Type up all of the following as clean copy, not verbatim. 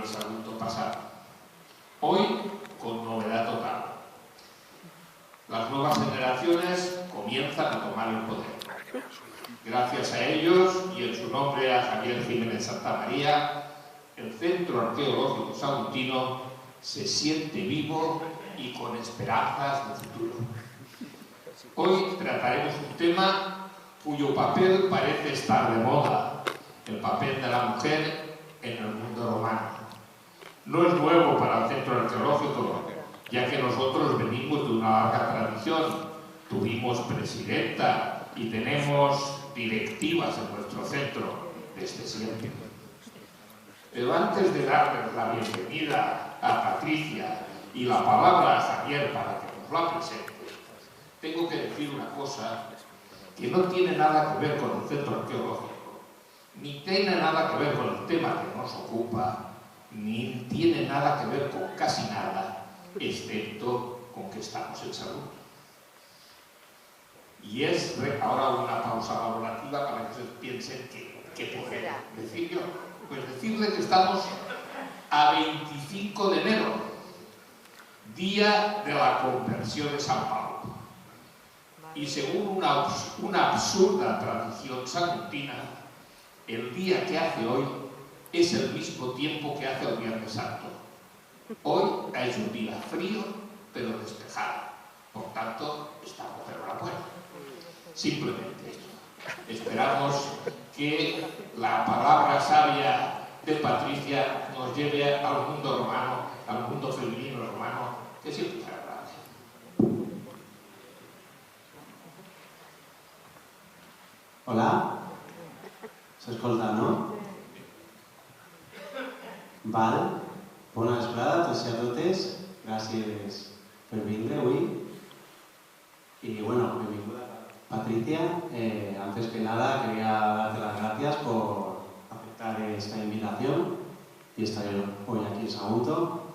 el sagunto pasado. Hoy, con novedad total. Las nuevas generaciones comienzan a tomar el poder. Gracias a ellos y en su nombre a Javier Jiménez Santamaría, el Centro Arqueológico Saguntino se siente vivo y con esperanzas de futuro. Hoy trataremos un tema cuyo papel parece estar de moda, el papel de la mujer en el mundo romano. No es nuevo para el Centro Arqueológico, ya que nosotros venimos de una larga tradición. Tuvimos presidenta y tenemos directivas en nuestro centro desde siempre. Pero antes de darles la bienvenida a Patricia y la palabra a Javier para que nos la presente, tengo que decir una cosa que no tiene nada que ver con el centro arqueológico, ni tiene nada que ver con el tema que nos ocupa, ni tiene nada que ver con casi nada, excepto con que estamos en salud. Y es ahora una pausa valorativa para que ustedes piensen qué puedo decir yo. Pues decirle que estamos a 25 de enero, día de la conversión de San Pablo. Y según una absurda tradición saguntina, el día que hace hoy es el mismo tiempo que hace el Viernes Santo. Hoy es un día frío, pero despejado. Por tanto, estamos enhorabuena. Simplemente esto. Esperamos que la palabra sabia de Patricia nos lleve al mundo romano, al mundo femenino romano, que siempre es agradable. Hola? S'escolta, no? Val. Bona vesprada a tots i a totes. Gràcies per vindre avui. Y bueno, benvinguda Patricia. Antes que nada quería darte las gracias por aceptar esta invitación y estar hoy aquí en Sagunto.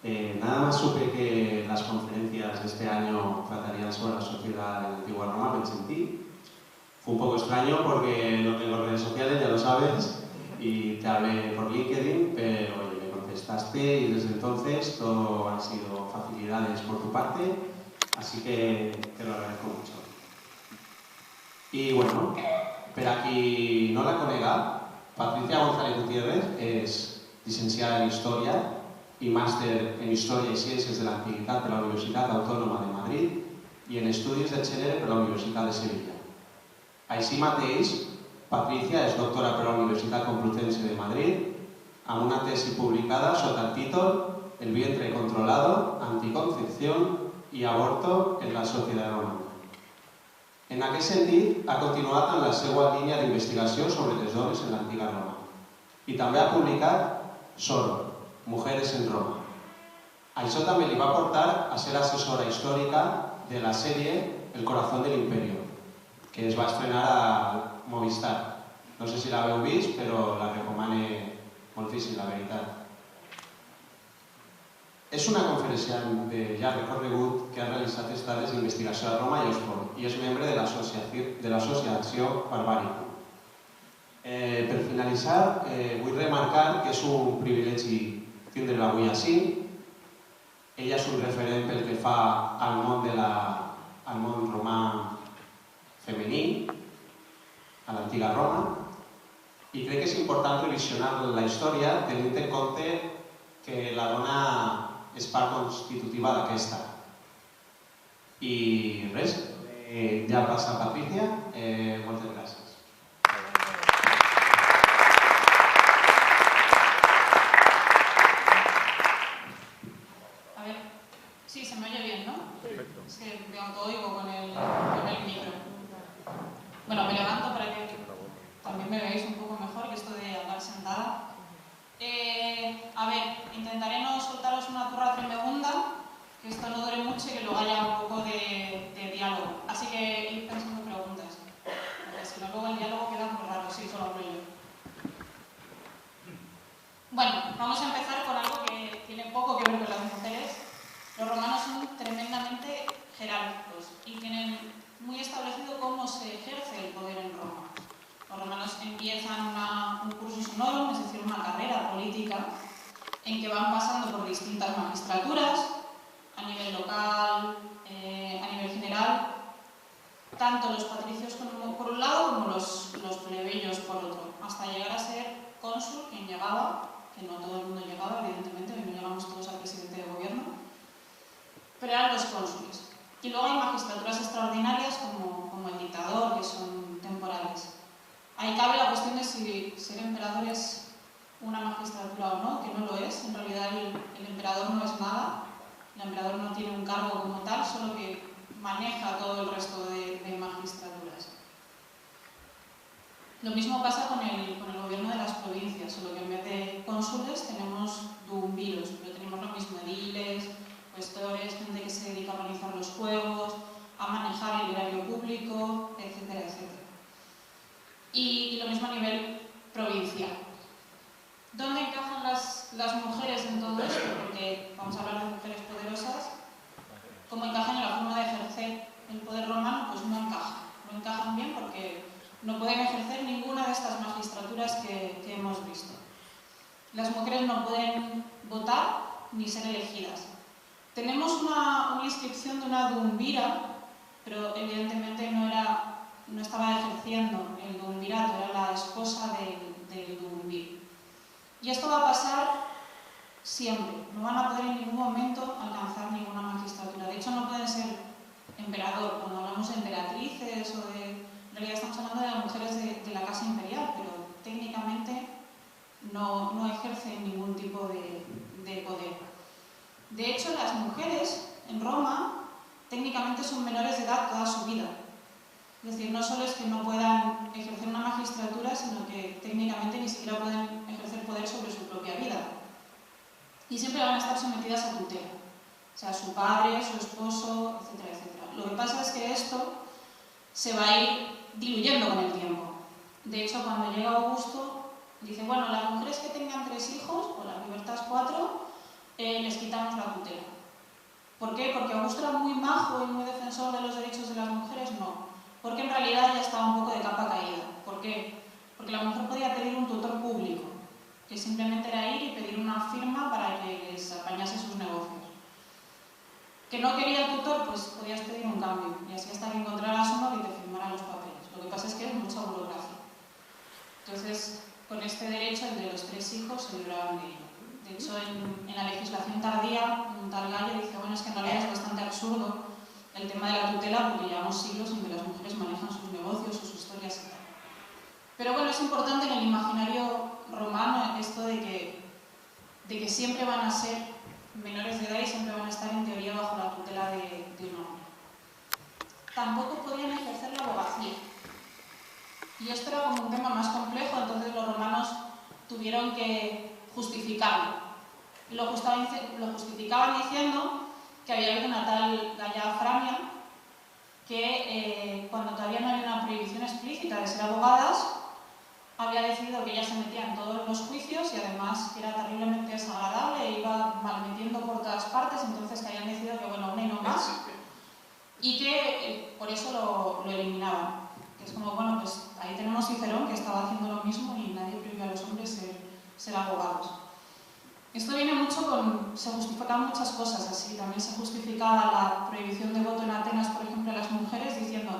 Nada más supe que las conferencias de este año tratarían sobre la sociedad de la antigua Roma, pensé en ti. Fue un poco extraño porque no tengo redes sociales, ya lo sabes, y te hablé por LinkedIn, pero oye, me contestaste y desde entonces todo han sido facilidades por tu parte, así que te lo agradezco mucho. Y bueno, per a qui no la conega, Patricia González Gutiérrez és llicenciada en Història i màster en Història i Ciències de l'Antiguitat per la Universitat Autònoma de Madrid i en Estudis de Gènere per la Universitat de Sevilla. Així mateix, Patricia és doctora per la Universitat Complutense de Madrid amb una tesi publicada sota el títol El vientre controlado, anticoncepción y aborto en la sociedad romana. En aquest sentit, ha continuat en la seva línia d'investigació sobre les dones en l'antiga Roma i també ha publicat Soro, Mujeres en Roma. Això també li va portar a ser assessora històrica de la sèrie El corazón del imperio, que es va estrenar a Movistar. No sé si l'heu vist, però la recomane moltíssim, la veritat. És una conferenciant de llarg recorregut que ha realitzat estades d'investigació a Roma i Oxford i és membre de l'Associació Barbàricum. Per finalitzar, vull remarcar que és un privilegi tindre-la avui així. Ella és un referent pel que fa al món romà femení, a l'antiga Roma, i crec que és important revisionar la història tenint en compte que la dona és part constitutiva d'aquesta. I res, ja passa Patricia, moltes gràcies. A ver, sí, se me oye bien, ¿no? Perfecto. Es que me autooigo con el micro. Bueno, me levanto para que también me veáis un poco mejor que esto de andar sentada. A ver, intentaré no soltaros una turra tremenda, que esto no dure mucho y que luego haya un poco de diálogo. Así que id pensando preguntas, porque si no luego el diálogo queda muy raro, si solo hablo yo. Bueno, vamos a empezar con algo que tiene poco que ver con las mujeres. Los romanos son tremendamente jerárquicos y tienen muy establecido cómo se ejerce el poder en Roma. Los romanos empiezan un cursus honorum, es decir, una carrera política, en que van pasando por distintas magistraturas, a nivel local, a nivel general, tanto los patricios por un lado como los plebeyos por otro, hasta llegar a ser cónsul, quien llegaba, que no todo el mundo llegaba, evidentemente, que no llegamos todos al presidente de gobierno, pero eran los cónsules. Y luego hay magistraturas extraordinarias como el dictador, que son temporales. Ahí cabe la cuestión de si ser emperador es una magistratura o no, que no lo es. En realidad el emperador no es nada, el emperador no tiene un cargo como tal, solo que maneja todo el resto de magistraturas. Lo mismo pasa con el gobierno de las provincias, solo que en vez de cónsules tenemos duumviros, pero tenemos lo mismo, ediles, cuestores, gente que se dedica a organizar los juegos, a manejar el erario público, etcétera, etcétera. Y lo mismo a nivel provincial. ¿Dónde encajan las mujeres en todo esto? Porque vamos a hablar de mujeres poderosas. ¿Cómo encajan en la forma de ejercer el poder romano? Pues no encajan. No encajan bien porque no pueden ejercer ninguna de estas magistraturas que hemos visto. Las mujeres no pueden votar ni ser elegidas. Tenemos una inscripción de una duumvira, pero evidentemente no estaba ejerciendo el duumvirato, era la esposa del duumvir. Y esto va a pasar siempre. No van a poder en ningún momento alcanzar ninguna magistratura. De hecho, no pueden ser emperador. Cuando hablamos de emperatrices o de... En realidad estamos hablando de las mujeres de la casa imperial, pero técnicamente no ejercen ningún tipo de poder. De hecho, las mujeres en Roma técnicamente son menores de edad toda su vida. Es decir, no solo es que no puedan ejercer una magistratura, sino que técnicamente ni siquiera pueden ejercer poder sobre su propia vida. Y siempre van a estar sometidas a tutela. O sea, su padre, su esposo, etcétera, etcétera. Lo que pasa es que esto se va a ir diluyendo con el tiempo. De hecho, cuando llega Augusto, dice, bueno, las mujeres que tengan 3 hijos, o las libertas 4, les quitamos la tutela. ¿Por qué? ¿Porque Augusto era muy majo y muy defensor de los derechos de las mujeres? No. Porque en realidad ya estaba un poco de capa caída. ¿Por qué? Porque la mujer podía pedir un tutor público, que simplemente era ir y pedir una firma para que les apañase sus negocios. ¿Que no quería el tutor? Pues podías pedir un cambio, y así hasta que encontraras uno que te firmara los papeles. Lo que pasa es que es mucha burocracia. Entonces, con este derecho, el de los 3 hijos se libraban de ello. De hecho, en la legislación tardía, un tal Gallo dice, bueno, es que en realidad es bastante absurdo el tema de la tutela porque llevamos siglos en que las mujeres manejan sus negocios, sus historias y tal. Pero bueno, es importante en el imaginario romano esto de que siempre van a ser menores de edad y siempre van a estar en teoría bajo la tutela de un hombre. Tampoco podían ejercer la abogacía. Y esto era como un tema más complejo, entonces los romanos tuvieron que justificarlo. Y lo justificaban diciendo que había habido una tal Gaia Framia que cuando todavía no había una prohibición explícita de ser abogadas, había decidido que ella se metía en todos los juicios y además que era terriblemente desagradable e iba malmetiendo por todas partes, entonces que habían decidido que bueno, una y no más, y que por eso lo eliminaban. Que es como, bueno, pues ahí tenemos Cicerón que estaba haciendo lo mismo y nadie prohibió a los hombres ser abogados. Esto viene mucho se justifican muchas cosas así. También se justificaba la prohibición de voto en Atenas, por ejemplo, a las mujeres, diciendo,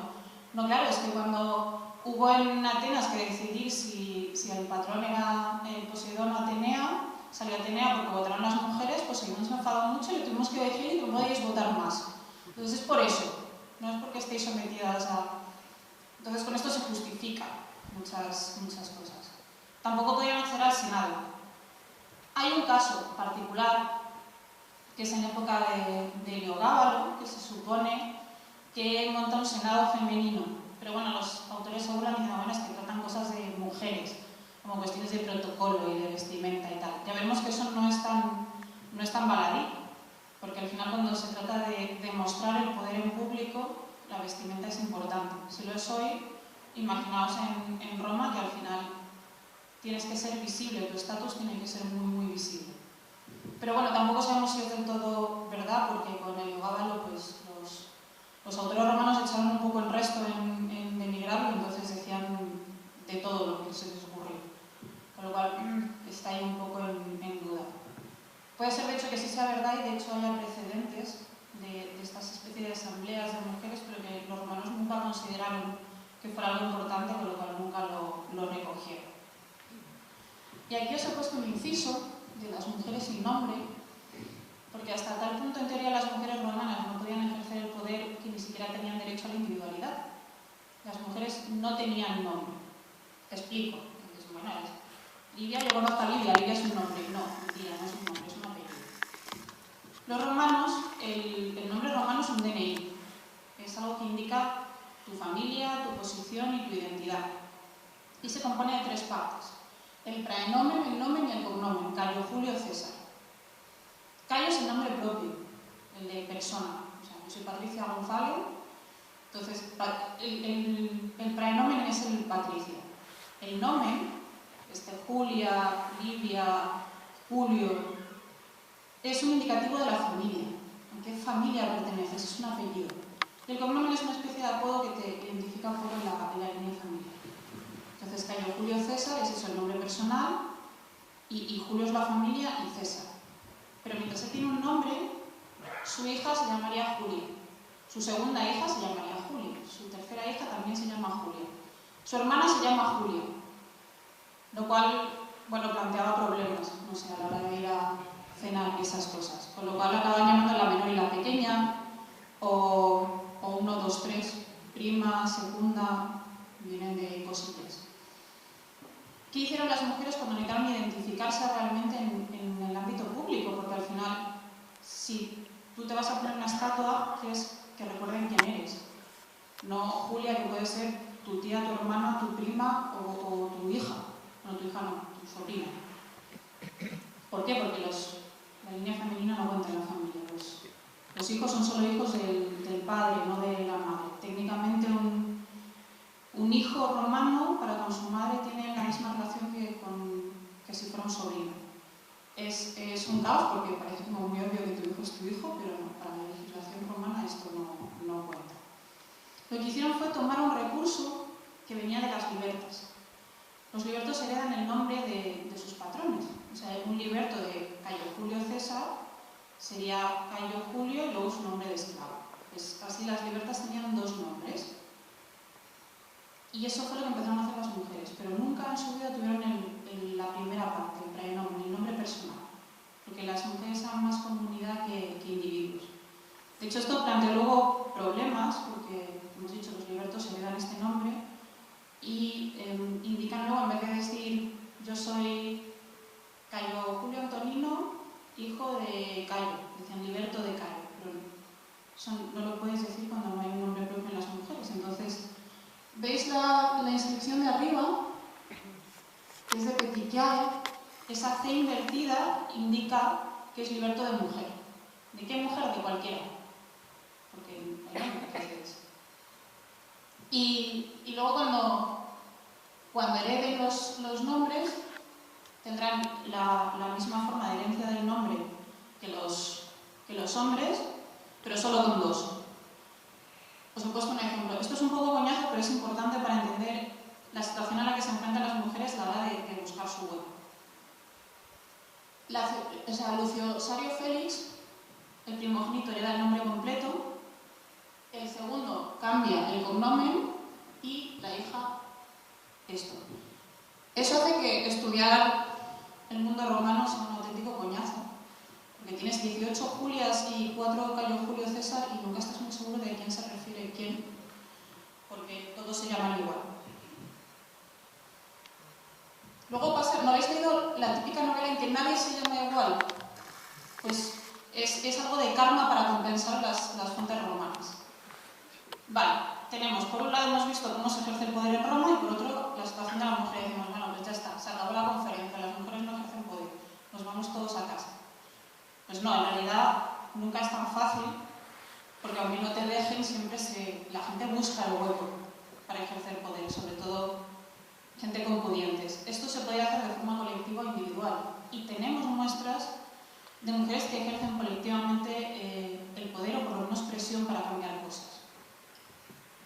no, claro, es que cuando hubo en Atenas que decidir si el patrón era Poseidón o Atenea, salió Atenea porque votaron las mujeres, Poseidón se enfadó mucho y le tuvimos que decir que no podéis votar más. Entonces es por eso, no es porque estéis sometidas a... Entonces con esto se justifican muchas cosas. Tampoco podían acceder al Senado. Hay un caso particular, que es en época de Heliogábalo, que se supone que monta un senado femenino. Pero bueno, los autores hablan y dicen, bueno, es que tratan cosas de mujeres, como cuestiones de protocolo y de vestimenta y tal. Ya vemos que eso no es tan baladí, porque al final cuando se trata de demostrar el poder en público, la vestimenta es importante. Si lo es hoy, imaginaos en Roma que al final tienes que ser visible, tu estatus tiene que ser muy, muy visible. Pero bueno, tampoco sabemos si es del todo verdad, porque con Heliogábalo, pues los autores romanos echaron un poco el resto en denigrarlo, entonces decían de todo lo que se les ocurrió. Con lo cual, está ahí un poco en duda. fuera algo importante, con lo cual nunca lo recogieron. Y aquí os he puesto un inciso de las mujeres sin nombre, porque hasta tal punto en teoría las mujeres romanas no podían ejercer el poder que ni siquiera tenían derecho a la individualidad. Las mujeres no tenían nombre. Te explico. Entonces, bueno, Livia, yo conozco a Livia es un nombre. No, mentira, no es un nombre, es un apellido. Los romanos, el nombre romano es un DNI. Es algo que indica tu familia, tu posición y tu identidad. Y se compone de 3 partes. El praenomen, el nomen y el cognomen. Cayo Julio César. Cayo es el nombre propio, el de persona. O sea, yo soy Patricia González. Entonces, el praenomen es el Patricia. El nomen, Julia, Livia, Julio, es un indicativo de la familia. ¿A qué familia perteneces? Es un apellido. Y el cognomen es una especie de apodo que te identifica un poco en la línea familiar. Entonces, Cayo Julio César es eso, el nombre personal, y Julio es la familia y César. Pero mientras él tiene un nombre, su hija se llamaría Julia. Su segunda hija se llamaría Julia. Su tercera hija también se llama Julia. Su hermana se llama Julia. Lo cual, bueno, planteaba problemas, no sé, a la hora de ir a cenar y esas cosas. Con lo cual acaban llamando la menor y la pequeña, o 1, 2, 3, prima, segunda, vienen de cosillas. ¿Qué hicieron las mujeres cuando necesitaron identificarse realmente en el ámbito público? Porque al final, si tú te vas a poner una estatua, quieres que recuerden quién eres. No Julia, que puede ser tu tía, tu hermana, tu prima o tu hija. No, tu hija no, tu sobrina. ¿Por qué? Porque la línea femenina no cuenta en la familia. Los hijos son solo hijos del padre, no de la madre. Técnicamente un hijo romano para con su madre tiene la misma relación que si fuera un sobrino. Es un caos porque parece como muy obvio que tu hijo es tu hijo, pero no, para la legislación romana esto no cuenta. Lo que hicieron fue tomar un recurso que venía de las libertas. Los libertos heredan el nombre de sus patrones. O sea, un liberto de Cayo Julio César sería Cayo Julio y luego su nombre de esclavo. Pues así las libertas tenían 2 nombres. Y eso fue lo que empezaron a hacer las mujeres, pero nunca en su vida tuvieron la primera parte, el praenomen, el nombre personal, porque las mujeres eran más comunidad que individuos. De hecho, esto planteó luego problemas, porque, como hemos dicho, los libertos heredan este nombre y indican luego, en vez de decir yo soy Cayo Julio Antonino, hijo de Cayo, decían liberto de Cayo, pero no lo puedes decir cuando no hay un nombre propio en las mujeres. Entonces, ¿veis la inscripción de arriba? Que es de Petitiae. Esa C invertida indica que es liberto de mujer. ¿De qué mujer? De cualquiera. Porque hay nombre que es. Y luego cuando hereden los nombres, tendrán la misma forma de herencia del nombre que los hombres, pero solo con 2. Os he puesto un ejemplo. Esto es un poco coñazo, pero es importante para entender la situación a la que se enfrentan las mujeres a la hora de buscar su hueco. Lucio Sario Félix, el primogénito, hereda el nombre completo, el segundo cambia el cognomen y la hija esto. Eso hace que estudiar el mundo romano sea un auténtico coñazo, porque tienes 18 Julias y 4 Cayo Julio César y nunca estás muy seguro de quién se refiere quién, porque todos se llaman igual. Luego pasa, ¿no habéis leído la típica novela en que nadie se llama igual? Pues es algo de karma para compensar las fuentes romanas. Vale, tenemos, por un lado hemos visto cómo se ejerce el poder en Roma y por otro la situación de la mujer. Decimos, bueno, pues ya está, se acabó la conferencia, las mujeres no ejercen poder, nos vamos todos a casa. Pues no, en realidad nunca es tan fácil, porque aunque no te dejen, siempre la gente busca el hueco para ejercer poder, sobre todo gente con pudientes. Esto se puede hacer de forma colectiva o individual, y tenemos muestras de mujeres que ejercen colectivamente el poder o por lo menos presión para cambiar cosas.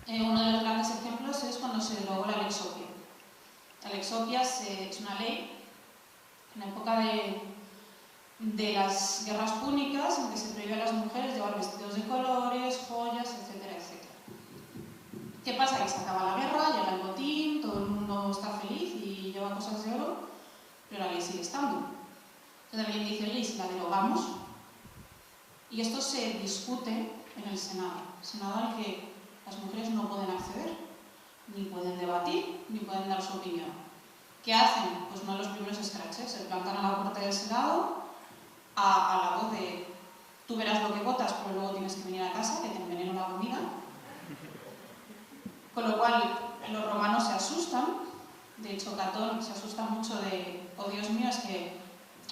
Uno de los grandes ejemplos es cuando se derogó la Lex Oppia. La Lex Oppia es una ley en la época de las guerras púnicas en que se prohíbe a las mujeres llevar vestidos de colores, joyas, etcétera, etcétera. ¿Qué pasa? Que se acaba la guerra, llega el botín, todo el mundo está feliz y lleva cosas de oro, pero la ley sigue estando. Entonces alguien dice, oye, ¿y si la derogamos? Y esto se discute en el Senado al que las mujeres no pueden acceder, ni pueden debatir, ni pueden dar su opinión. ¿Qué hacen? Pues no los primeros scratches, se plantan a la puerta del Senado a la voz de tú verás lo que votas, pero luego tienes que venir a casa, que te enveneno la comida. Con lo cual, los romanos se asustan. De hecho, Catón se asusta mucho de, oh Dios mío, es que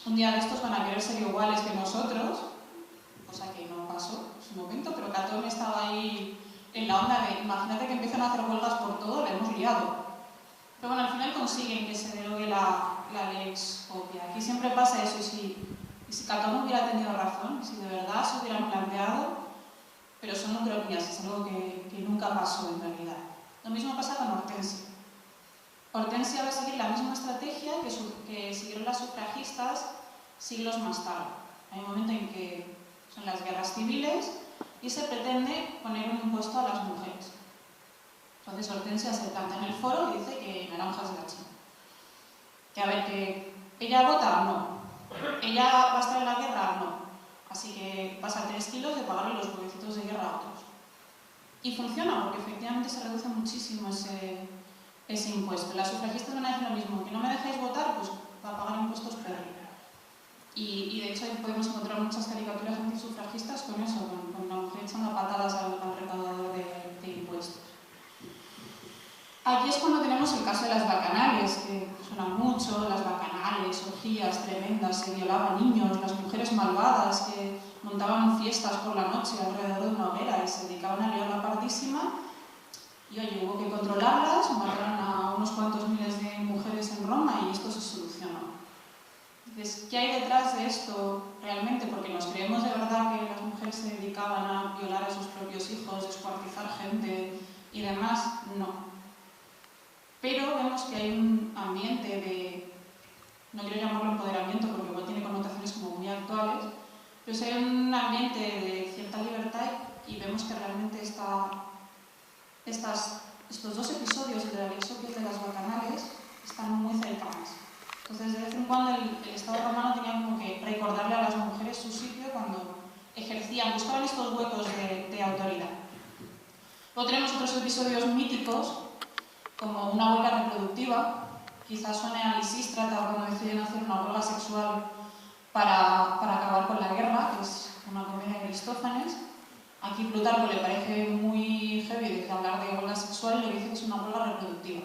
un día de estos van a querer ser iguales que nosotros, cosa que no pasó en su momento, pero Catón estaba ahí en la onda de, imagínate que empiezan a hacer huelgas por todo, le hemos liado. Pero bueno, al final consiguen que se derogue la lex opia. Aquí siempre pasa eso, y si Catón hubiera tenido razón, si de verdad se hubieran planteado, pero son ucronías, es algo que nunca pasó en realidad. Lo mismo pasa con Hortensia. Hortensia va a seguir la misma estrategia que siguieron las sufragistas siglos más tarde. Hay un momento en que son las guerras civiles y se pretende poner un impuesto a las mujeres. Entonces Hortensia se planta en el foro y dice que naranjas de la China. Que a ver, que ella vota, no. Ella va a estar en la guerra, no. Así que pasa 3 kilos de pagarle los jueguecitos de guerra a otros. Y funciona, porque efectivamente se reduce muchísimo ese impuesto. Las sufragistas van a decir lo mismo, que no me dejáis votar, pues va a pagar impuestos perri. Y de hecho ahí podemos encontrar muchas caricaturas antisufragistas con eso, con la mujer echando patadas al recaudador de impuestos. Aquí es cuando tenemos el caso de las bacanales, que suenan mucho, las bacanales, orgías tremendas, se violaban niños, las mujeres malvadas que montaban fiestas por la noche alrededor de una hoguera y se dedicaban a liar la pardísima. Y oye, hubo que controlarlas, mataron a unos cuantos miles de mujeres en Roma y esto se solucionó. Entonces, ¿qué hay detrás de esto realmente? Porque nos creemos de verdad que las mujeres se dedicaban a violar a sus propios hijos, descuartizar gente y demás. No. Pero vemos que hay un ambiente de, no quiero llamarlo empoderamiento porque igual tiene connotaciones como muy actuales, pero sí hay un ambiente de cierta libertad y vemos que realmente estos 2 episodios de la lex opia y de las bacanales están muy cercanos. Entonces, de vez en cuando el Estado romano tenía como que recordarle a las mujeres su sitio cuando ejercían, buscaban estos huecos de autoridad. Luego tenemos otros episodios míticos, como una huelga reproductiva, quizás suene a Lisístrata cuando deciden hacer una huelga sexual para acabar con la guerra, que es una comedia de Aristófanes. Aquí Plutarco le parece muy heavy de hablar de huelga sexual y le dice que es una huelga reproductiva.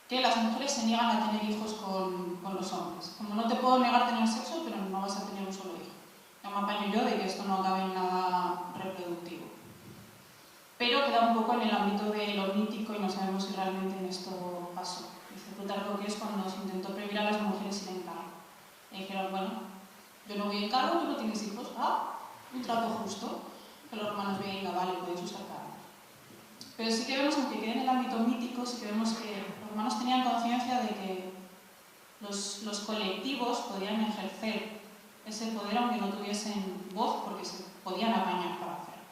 Que las mujeres se niegan a tener hijos con los hombres. Como no te puedo negar tener sexo, pero no vas a tener un solo hijo. Ya me apaño yo de que esto no acabe en nada reproductivo. Pero queda un poco en el ámbito de lo mítico y no sabemos si realmente en esto pasó. Dice Plutarco que es cuando se intentó prohibir a las mujeres ir en carro. Y dijeron, bueno, yo no voy en carro, tú no tienes hijos. Ah, un trato justo. Que los romanos veían, vale, podéis usar carro. Pero sí que vemos, aunque quede en el ámbito mítico, sí que vemos que los romanos tenían conciencia de que los colectivos podían ejercer ese poder aunque no tuviesen voz, porque se podían apañar para hacerlo.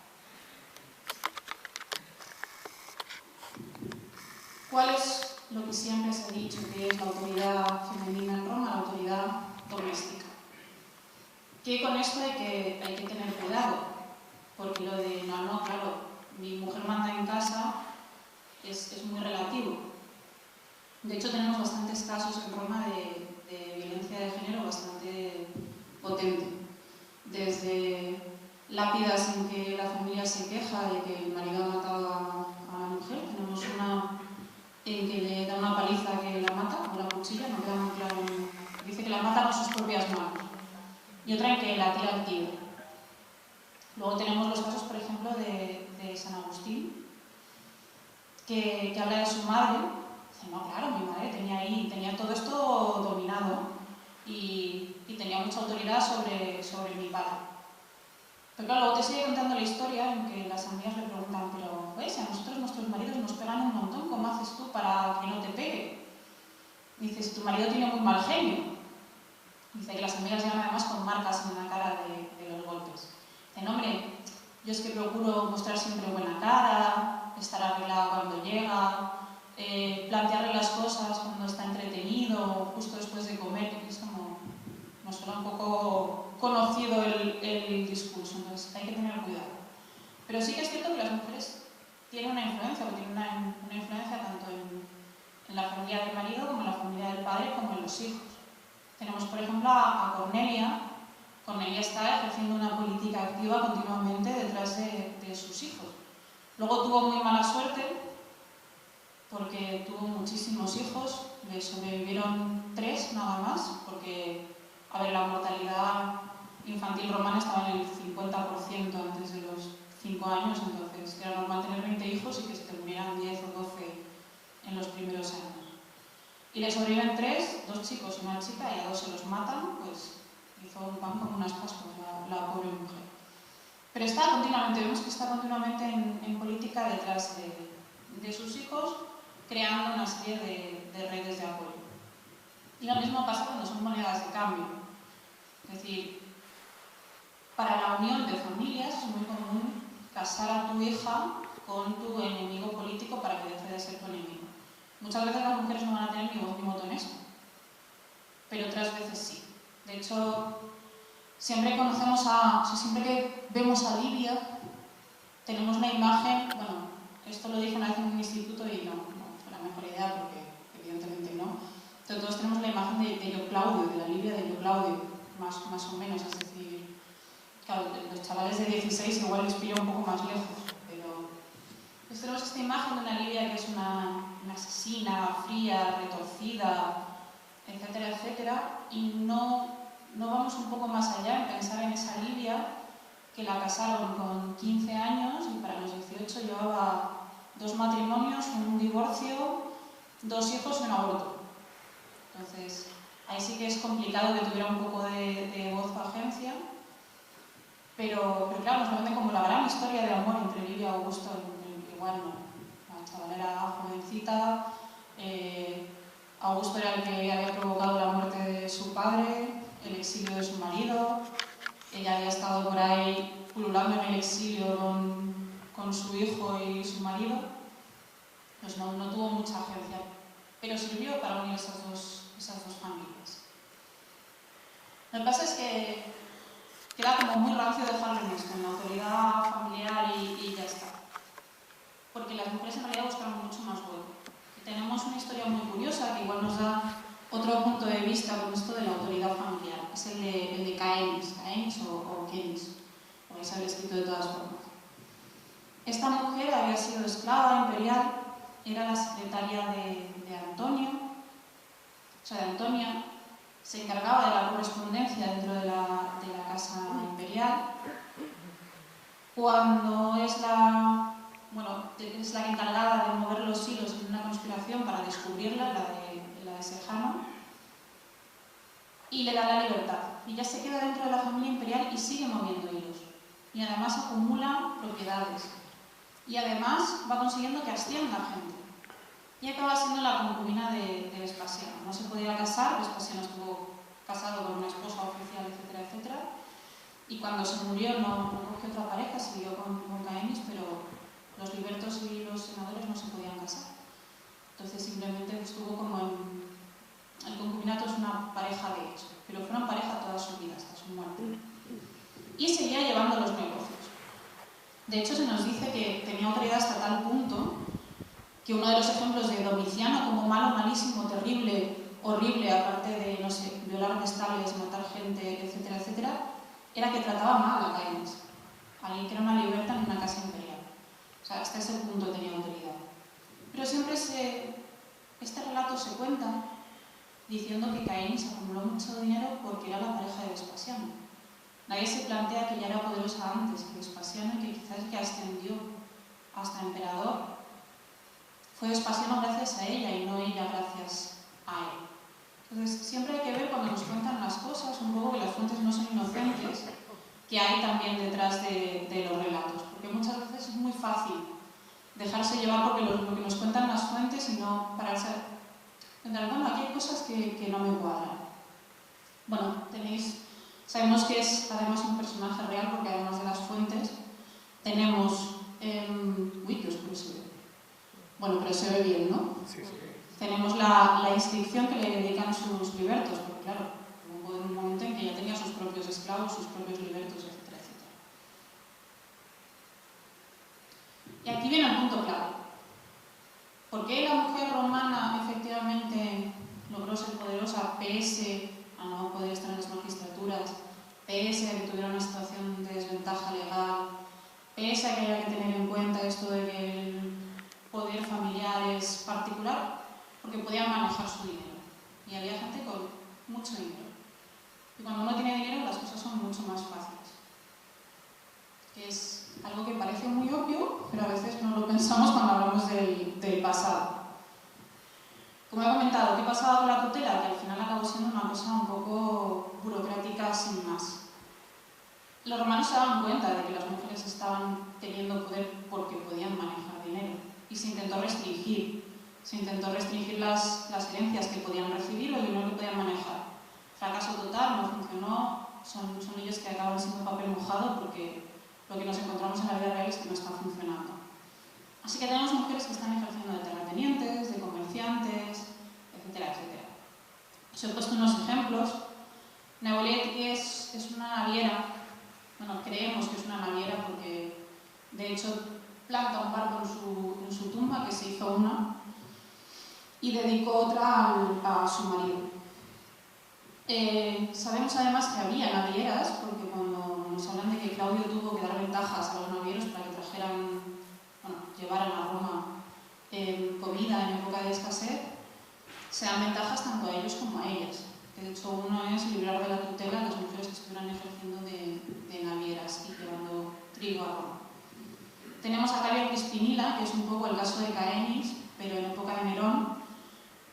¿Cuál es lo que siempre se ha dicho que es la autoridad femenina en Roma, la autoridad doméstica? Que con esto hay que tener cuidado, porque lo de, no, claro, mi mujer manda en casa es muy relativo. De hecho, tenemos bastantes casos en Roma de violencia de género bastante potente. Desde lápidas en que la familia se queja de que el marido ha matado a la mujer. Tenemos una en que le da una paliza que la mata, con la cuchilla, no queda muy claro. Dice que la mata con sus propias manos. Y otra en que la tira al Tíber. Luego tenemos los casos, por ejemplo, de San Agustín, que habla de su madre. Dice, no, claro, mi madre tenía todo esto dominado y tenía mucha autoridad sobre mi padre. Pero claro, luego te sigue contando la historia en que las amigas le preguntan, pero, pues, a nosotros nuestros maridos nos pegan un montón, ¿cómo haces tú para que no te pegue? Dice, si tu marido tiene muy mal genio. Dice que las amigas llegan además con marcas en la cara de los golpes. Dice, no, hombre, yo es que procuro mostrar siempre buena cara, estar arreglada cuando llega, plantearle las cosas cuando está entretenido, justo después de comer, que es como, nos suena un poco conocido el discurso, entonces hay que tener cuidado. Pero sí que es cierto que las mujeres tienen una influencia, o tienen una influencia tanto en la familia del marido como en la familia del padre como en los hijos. Tenemos, por ejemplo, a Cornelia. Cornelia está ejerciendo una política activa continuamente detrás de sus hijos. Luego tuvo muy mala suerte porque tuvo muchísimos hijos, le sobrevivieron 3 nada más, porque, a ver, la mortalidad infantil romana estaba en el 50% antes de los 5 años, entonces era normal tener 20 hijos y que se te murieran 10 o 12 en los primeros años. Y le sobreviven 3, 2 chicos y una chica, y a 2 se los matan, pues hizo un pan como unas pascuas la pobre mujer. Pero está continuamente, vemos que está continuamente en política detrás de sus hijos, creando una serie de redes de apoyo. Y lo mismo pasa cuando son monedas de cambio. Es decir, para la unión de familias es muy común casar a tu hija con tu enemigo político para que deje de ser tu enemigo. Muchas veces las mujeres no van a tener ni voz ni voto en esto, pero otras veces sí. De hecho, siempre que vemos a Libia, tenemos la imagen, bueno, esto lo dije una vez en un instituto y no fue la mejor idea porque evidentemente no, pero todos tenemos la imagen de Yo Claudio, de la Libia de Yo Claudio, más o menos, es decir, claro, los chavales de 16 igual les pilla un poco más lejos, pero pues tenemos esta imagen de una Libia que es una asesina, fría, retorcida, etcétera, etcétera, y no vamos un poco más allá en pensar en esa Libia que la casaron con 15 años y para los 18 llevaba 2 matrimonios, un divorcio, 2 hijos y un aborto. Entonces, ahí sí que es complicado que tuviera un poco de voz o agencia, pero claro, nos lo venden como la gran historia de amor entre Livia y Augusto, igual no. La chavala era jovencita, Augusto era el que había provocado la muerte de su padre, el exilio de su marido, ella había estado por ahí pululando en el exilio con su hijo y su marido, pues no tuvo mucha agencia, pero sirvió para unir esas dos familias. Lo que pasa es que queda como muy rancio dejarlo en esto, en la autoridad familiar y ya está. Porque las mujeres en realidad buscan mucho más hueco. Y tenemos una historia muy curiosa que igual nos da otro punto de vista con esto de la autoridad familiar, que es el de Caenis o Kenis, porque se había escrito de todas formas. Esta mujer había sido esclava imperial, era la secretaria de Antonio, o sea, de Antonia, se encargaba de la correspondencia dentro de la casa imperial. Cuando es la encargada de mover los hilos en una conspiración para descubrirla, la de Sejano, y le da la libertad. Y ya se queda dentro de la familia imperial y sigue moviendo hilos. Y además acumula propiedades. Y además va consiguiendo que ascienda gente. Y acaba siendo la concubina de Vespasiano. No se podía casar, Vespasiano estuvo casado con una esposa oficial, etcétera, etcétera. Y cuando se murió no cogió otra pareja, siguió con Caenis, pero los libertos y los senadores no se podían casar. Entonces simplemente estuvo como en... El concubinato es una pareja de hecho, pero fueron pareja toda su vida, hasta su muerte. Y seguía llevando los negocios. De hecho, se nos dice que tenía autoridad hasta tal punto que uno de los ejemplos de Domiciano como malo, malísimo, terrible, horrible, aparte de, no sé, violar vestales, matar gente, etcétera, etcétera, era que trataba mal a Caenis, alguien que era una liberta en una casa imperial. O sea, hasta ese punto tenía autoridad. Pero siempre este relato se cuenta diciendo que Caenis acumuló mucho dinero porque era la pareja de Vespasiano. Nadie se plantea que ya era poderosa antes que Vespasiano y que quizás que ascendió hasta emperador. Fue Vespasiano gracias a ella y no ella gracias a él. Entonces, siempre hay que ver cuando nos cuentan las cosas, un poco que las fuentes no son inocentes, que hay también detrás de los relatos. Porque muchas veces es muy fácil dejarse llevar porque lo que nos cuentan las fuentes y no pararse a pensar, bueno, aquí hay cosas que no me cuadran. Bueno, sabemos que es además un personaje real porque además de las fuentes tenemos Uy, qué oscuro se ve. Bueno, pero se ve bien, ¿no? Sí, sí. Tenemos la inscripción que le dedican sus libertos, porque claro, hubo un momento en que ya tenía sus propios esclavos, sus propios libertos, etcétera, etcétera. Y aquí viene el punto clave. ¿Por qué la mujer romana efectivamente logró ser poderosa pese a no poder estar en las magistraturas, pese a que tuviera una situación de desventaja legal, pese a que haya que tener en cuenta esto de que el poder familiar es particular? Porque podían manejar su dinero. Y había gente con mucho dinero. Y cuando uno tiene dinero, las cosas son mucho más fáciles. Que es algo que parece muy obvio, pero a veces no lo pensamos cuando hablamos del pasado. Como he comentado, ¿qué pasaba con la tutela? Que al final acabó siendo una cosa un poco burocrática sin más. Los romanos se daban cuenta de que las mujeres estaban teniendo poder porque podían manejar dinero. Y se intentó restringir. Se intentó restringir las herencias que podían recibir o el dinero que podían manejar. Fracaso total, no funcionó. Son leyes que acaban siendo papel mojado porque lo que nos encontramos en la vida real es que no está funcionando. Así que tenemos mujeres que están ejerciendo de terratenientes, de comerciantes, etcétera, etcétera. Os he puesto unos ejemplos. Neuillet es una naviera, bueno, creemos que es una naviera porque de hecho planta un barco en su tumba, que se hizo una, y dedicó otra a su marido. Sabemos además que había navieras, porque cuando nos hablan de que Claudio tuvo que dar ventajas a los navieros para que trajeran, bueno, llevaran a Roma comida en época de escasez, se dan ventajas tanto a ellos como a ellas. De hecho, uno es librar de la tutela a las mujeres que estuvieran ejerciendo de navieras y llevando trigo a Roma. Tenemos a Calia Crispinila, que es un poco el caso de Caenis, pero en época de Nerón.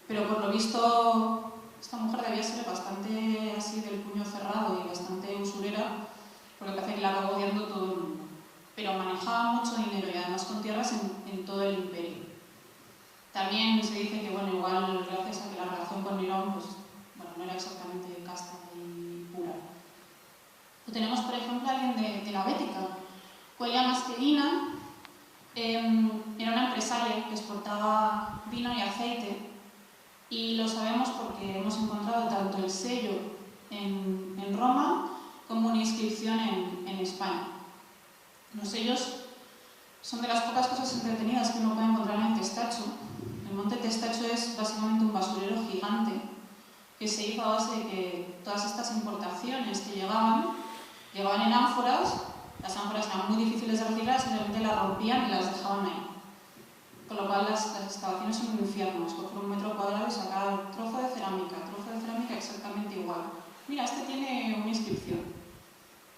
Pero por lo visto, esta mujer debía ser bastante así del puño cerrado y bastante usurera, porque parece que la acabó odiando todo el mundo. Pero manejaba mucho dinero y además con tierras en todo el imperio. También se dice que, bueno, igual gracias a que la relación con Nerón, pues, bueno, no era exactamente casta y pura. O tenemos, por ejemplo, a alguien de la Bética. Coelia Masquelina era una empresaria que exportaba vino y aceite, y lo sabemos porque hemos encontrado tanto el sello en Roma como una inscripción en España. Los sellos son de las pocas cosas entretenidas que uno puede encontrar en Testacho. El monte Testacho es básicamente un basurero gigante que se hizo a base de que todas estas importaciones que llegaban en ánforas. Las ánforas eran muy difíciles de reciclar, simplemente las rompían y las dejaban ahí. Con lo cual las excavaciones son un infierno. Escoger un metro cuadrado y sacar trozo de cerámica exactamente igual. Mira, este tiene una inscripción.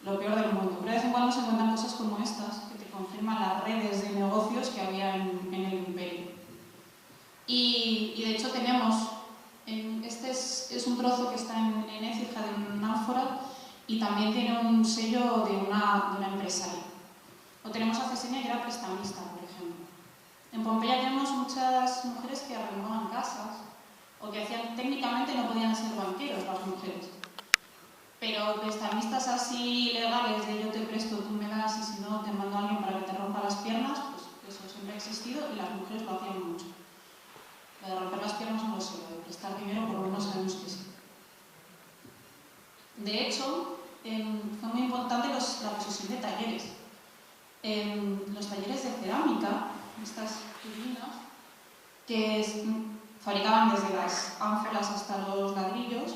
Lo peor del mundo. Pero de vez en cuando se encuentran cosas como estas que te confirman las redes de negocios que había en el imperio. Y de hecho tenemos, este es un trozo que está en Écija de una ánfora y también tiene un sello de una empresaria. O tenemos a Cesenia, que era prestamista, por ejemplo. En Pompeya tenemos muchas mujeres que arrendaban casas o que técnicamente no podían ser banqueros las mujeres. Pero prestamistas así legales de yo te presto, tú me das y si no te mando a alguien para que te rompa las piernas, pues eso siempre ha existido y las mujeres lo hacían mucho. Lo de romper las piernas no lo sé, lo de prestar dinero por lo menos sabemos que sí. De hecho, fue muy importante la posesión de talleres. Los talleres de cerámica, estas turbinas, que fabricaban desde las ánforas hasta los ladrillos,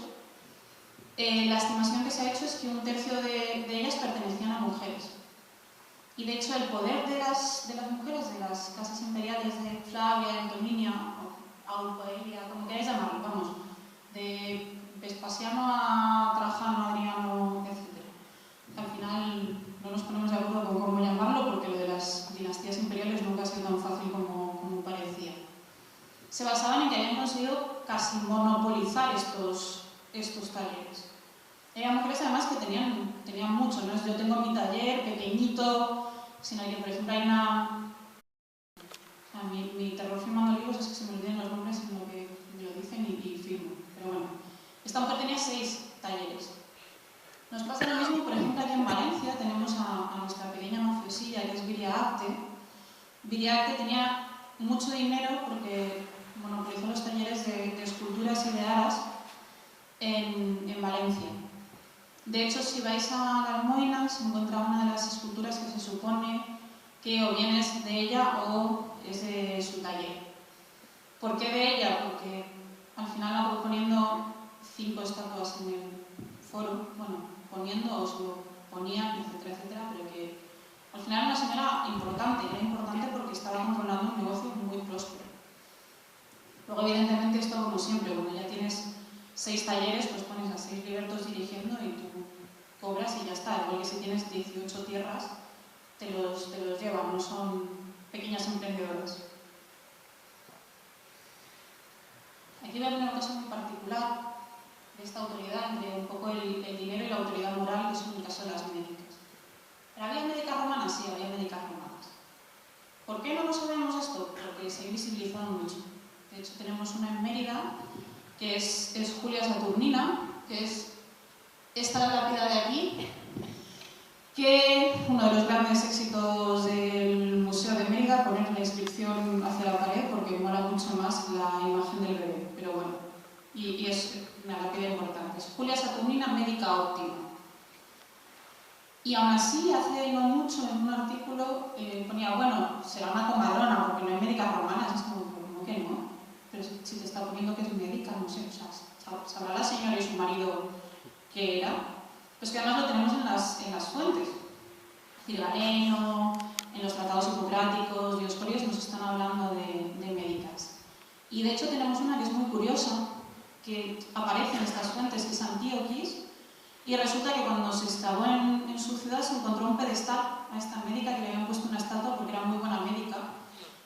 la estimación que se ha hecho es que un tercio de ellas pertenecían a mujeres. Y de hecho el poder de las mujeres de las casas imperiales de Flavia, Antominia, o Aupoelia, como queráis llamarlo, vamos, de Vespasiano a Trajano, Adriano, etc. Al final no nos ponemos de acuerdo con cómo llamarlo porque lo de las dinastías imperiales nunca ha sido tan fácil como parecía. Se basaban en que habían conseguido casi monopolizar estos talleres. Eran mujeres además que tenían mucho, no es yo tengo mi taller pequeñito, sino que por ejemplo hay una... O sea, mi terror firmando libros es que se me olviden los nombres en lo que me lo dicen y firmo. Pero bueno, esta mujer tenía 6 talleres. Nos pasa lo mismo, por ejemplo, aquí en Valencia tenemos a nuestra pequeña mafiosilla que es Viria Apte, Viriato tenía mucho dinero porque monopolizó los talleres de esculturas y de aras en Valencia. De hecho, si vais a la Almoina, se encuentra una de las esculturas que se supone que o bien es de ella o es de su taller. ¿Por qué de ella? Porque al final acabó poniendo 5 estatuas en el foro, bueno, poniendo o se lo ponía, etcétera, etcétera, pero que al final era una señora importante, era importante porque estaba controlando un negocio muy próspero. Luego, evidentemente, esto como siempre, cuando ya tienes 6 talleres, pues pones a 6 libertos dirigiendo y tú cobras y ya está. Igual que si tienes 18 tierras, te los llevan, no son pequeñas emprendedoras. Aquí voy a poner un caso muy particular de esta autoridad, entre un poco el dinero y la autoridad moral, que es el caso de las médicas. ¿Pero había médicas romanas? Sí, había médicas romanas. ¿Por qué no lo sabemos esto? Porque se ha invisibilizado mucho. De hecho, tenemos una en Mérida, que es Julia Saturnina, que es esta lápida de aquí, que uno de los grandes éxitos del Museo de Mérida, poner la inscripción hacia la pared porque mola mucho más la imagen del bebé, pero bueno, y es una lápida importante. Es Julia Saturnina, médica óptima. Y aún así, hace no mucho, en un artículo ponía, bueno, será una comadrona porque no hay médicas romanas, es como que no, pero si te está poniendo que es médica, no sé, o sea, sabrá la señora y su marido qué era, pues que además lo tenemos en las fuentes. Es decir, Galeno, en los tratados hipocráticos, Dioscorios nos están hablando de médicas. Y de hecho tenemos una que es muy curiosa, que aparece en estas fuentes, que es Antíoquis, y resulta que cuando se instaló en su ciudad se encontró un pedestal a esta médica que le habían puesto una estatua porque era muy buena médica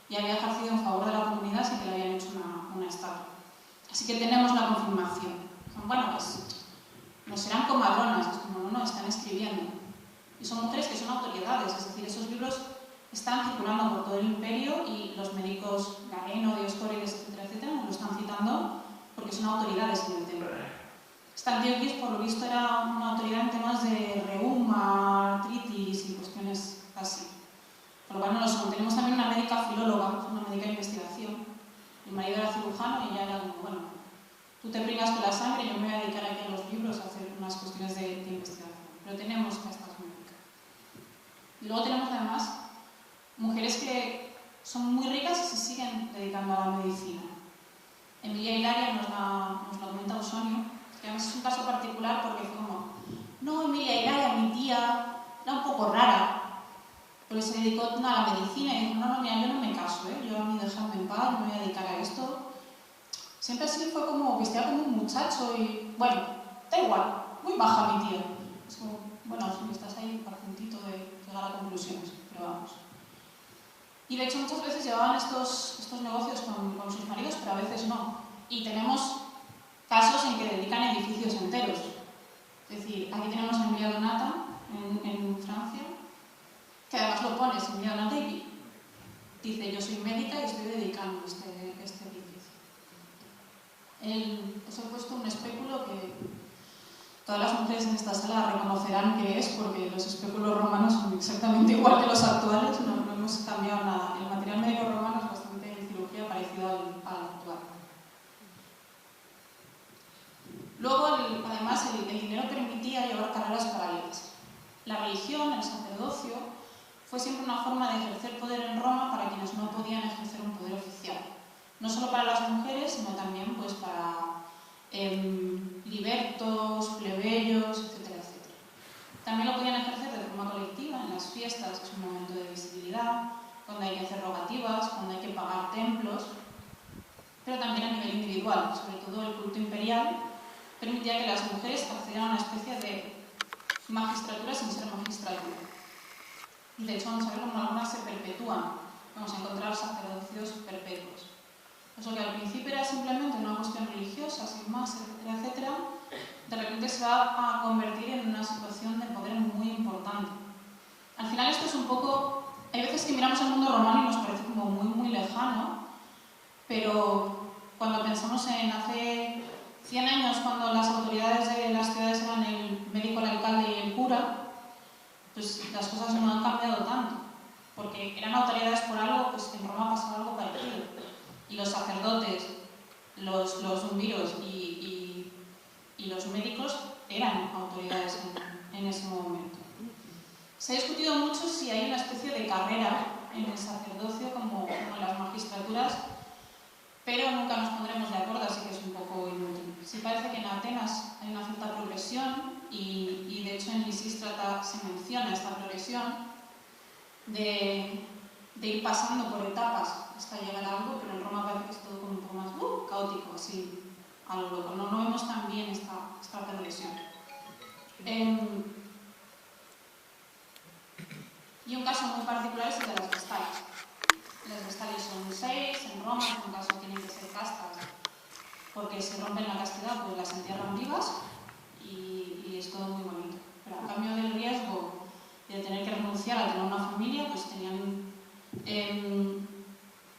y había ejercido en favor de la comunidad, así que le habían hecho una estatua. Así que tenemos la confirmación. Bueno, pues no serán comadronas, es como no, están escribiendo. Y son mujeres que son autoridades, es decir, esos libros están circulando por todo el imperio y los médicos Galeno, Dioscórides, etcétera, etcétera, nos lo están citando porque son autoridades en el tema. Esta Antíoquis, por lo visto, era una autoridad en temas de reuma, artritis y cuestiones así. Por lo cual no lo son. Tenemos también una médica filóloga, una médica de investigación. Mi marido era cirujano y ella era como, bueno, tú te pringas con la sangre, yo me voy a dedicar aquí a los libros a hacer unas cuestiones de investigación. Pero tenemos a estas médicas. Y luego tenemos además mujeres que son muy ricas y se siguen dedicando a la medicina. Emilia Hilaria nos la comenta Usonio, que además es un caso particular porque fue como, no, Emilia Hilaria, mi tía, era un poco rara, pero se dedicó a la medicina y dijo, no, mira, yo no me caso, yo a mí dejadme en paz, me voy a dedicar a esto. Siempre así fue como, vestía como un muchacho y, bueno, da igual, muy baja mi tía. Es como, bueno, si estás ahí a puntito de llegar a conclusiones, pero vamos. Y de hecho muchas veces llevaban estos negocios con sus maridos, pero a veces no. Y tenemos casos en que dedican edificios enteros. Es decir, aquí tenemos a Emilia Donata, en Francia, que además lo pone, Emilia Donata, y dice, yo soy médica y estoy dedicando este edificio. Os he puesto un espéculo que todas las mujeres en esta sala reconocerán que es, porque los espéculos romanos son exactamente igual que los actuales, no hemos cambiado nada. El material médico romano es bastante en cirugía parecido al actual. Luego, además, el dinero permitía llevar carreras paralelas. La religión, el sacerdocio, fue siempre una forma de ejercer poder en Roma para quienes no podían ejercer un poder oficial. No solo para las mujeres, sino también pues, para libertos, plebeyos, etcétera, etcétera. También lo podían ejercer de forma colectiva en las fiestas, que es un momento de visibilidad, cuando hay que hacer rogativas, cuando hay que pagar templos, pero también a nivel individual, sobre todo el culto imperial permitía que las mujeres accedieran a una especie de magistratura sin ser magistratura. Y de hecho vamos a ver cómo algunas se perpetúan, vamos a encontrar sacerdocios perpetuos. Eso que al principio era simplemente una cuestión religiosa, sin más, etcétera, etcétera, de repente se va a convertir en una situación de poder muy importante. Al final esto es un poco... Hay veces que miramos el mundo romano y nos parece como muy, muy lejano, pero cuando pensamos en hace 100 años, cuando las autoridades de las ciudades eran el médico, el alcalde y el cura, pues las cosas no han cambiado tanto. porque eran autoridades por algo, pues en Roma pasaba algo parecido. Y los sacerdotes, los zumbiros y los médicos eran autoridades en ese momento. Se ha discutido mucho si hay una especie de carrera en el sacerdocio como en las magistraturas, pero nunca nos pondremos de acuerdo, así que es un poco inútil. Sí parece que en Atenas hay una cierta progresión y de hecho en Lisístrata se menciona esta progresión de ir pasando por etapas hasta llegar a algo, pero en Roma parece que es todo como un poco más caótico, así, a lo loco. No vemos tan bien esta progresión. Y un caso muy particular es el de las vestales. Las vestales son 6, en Roma en un caso tienen que ser castas, porque si rompen la castidad pues las entierran vivas y es todo muy bonito. Pero a cambio del riesgo de tener que renunciar a tener una familia, pues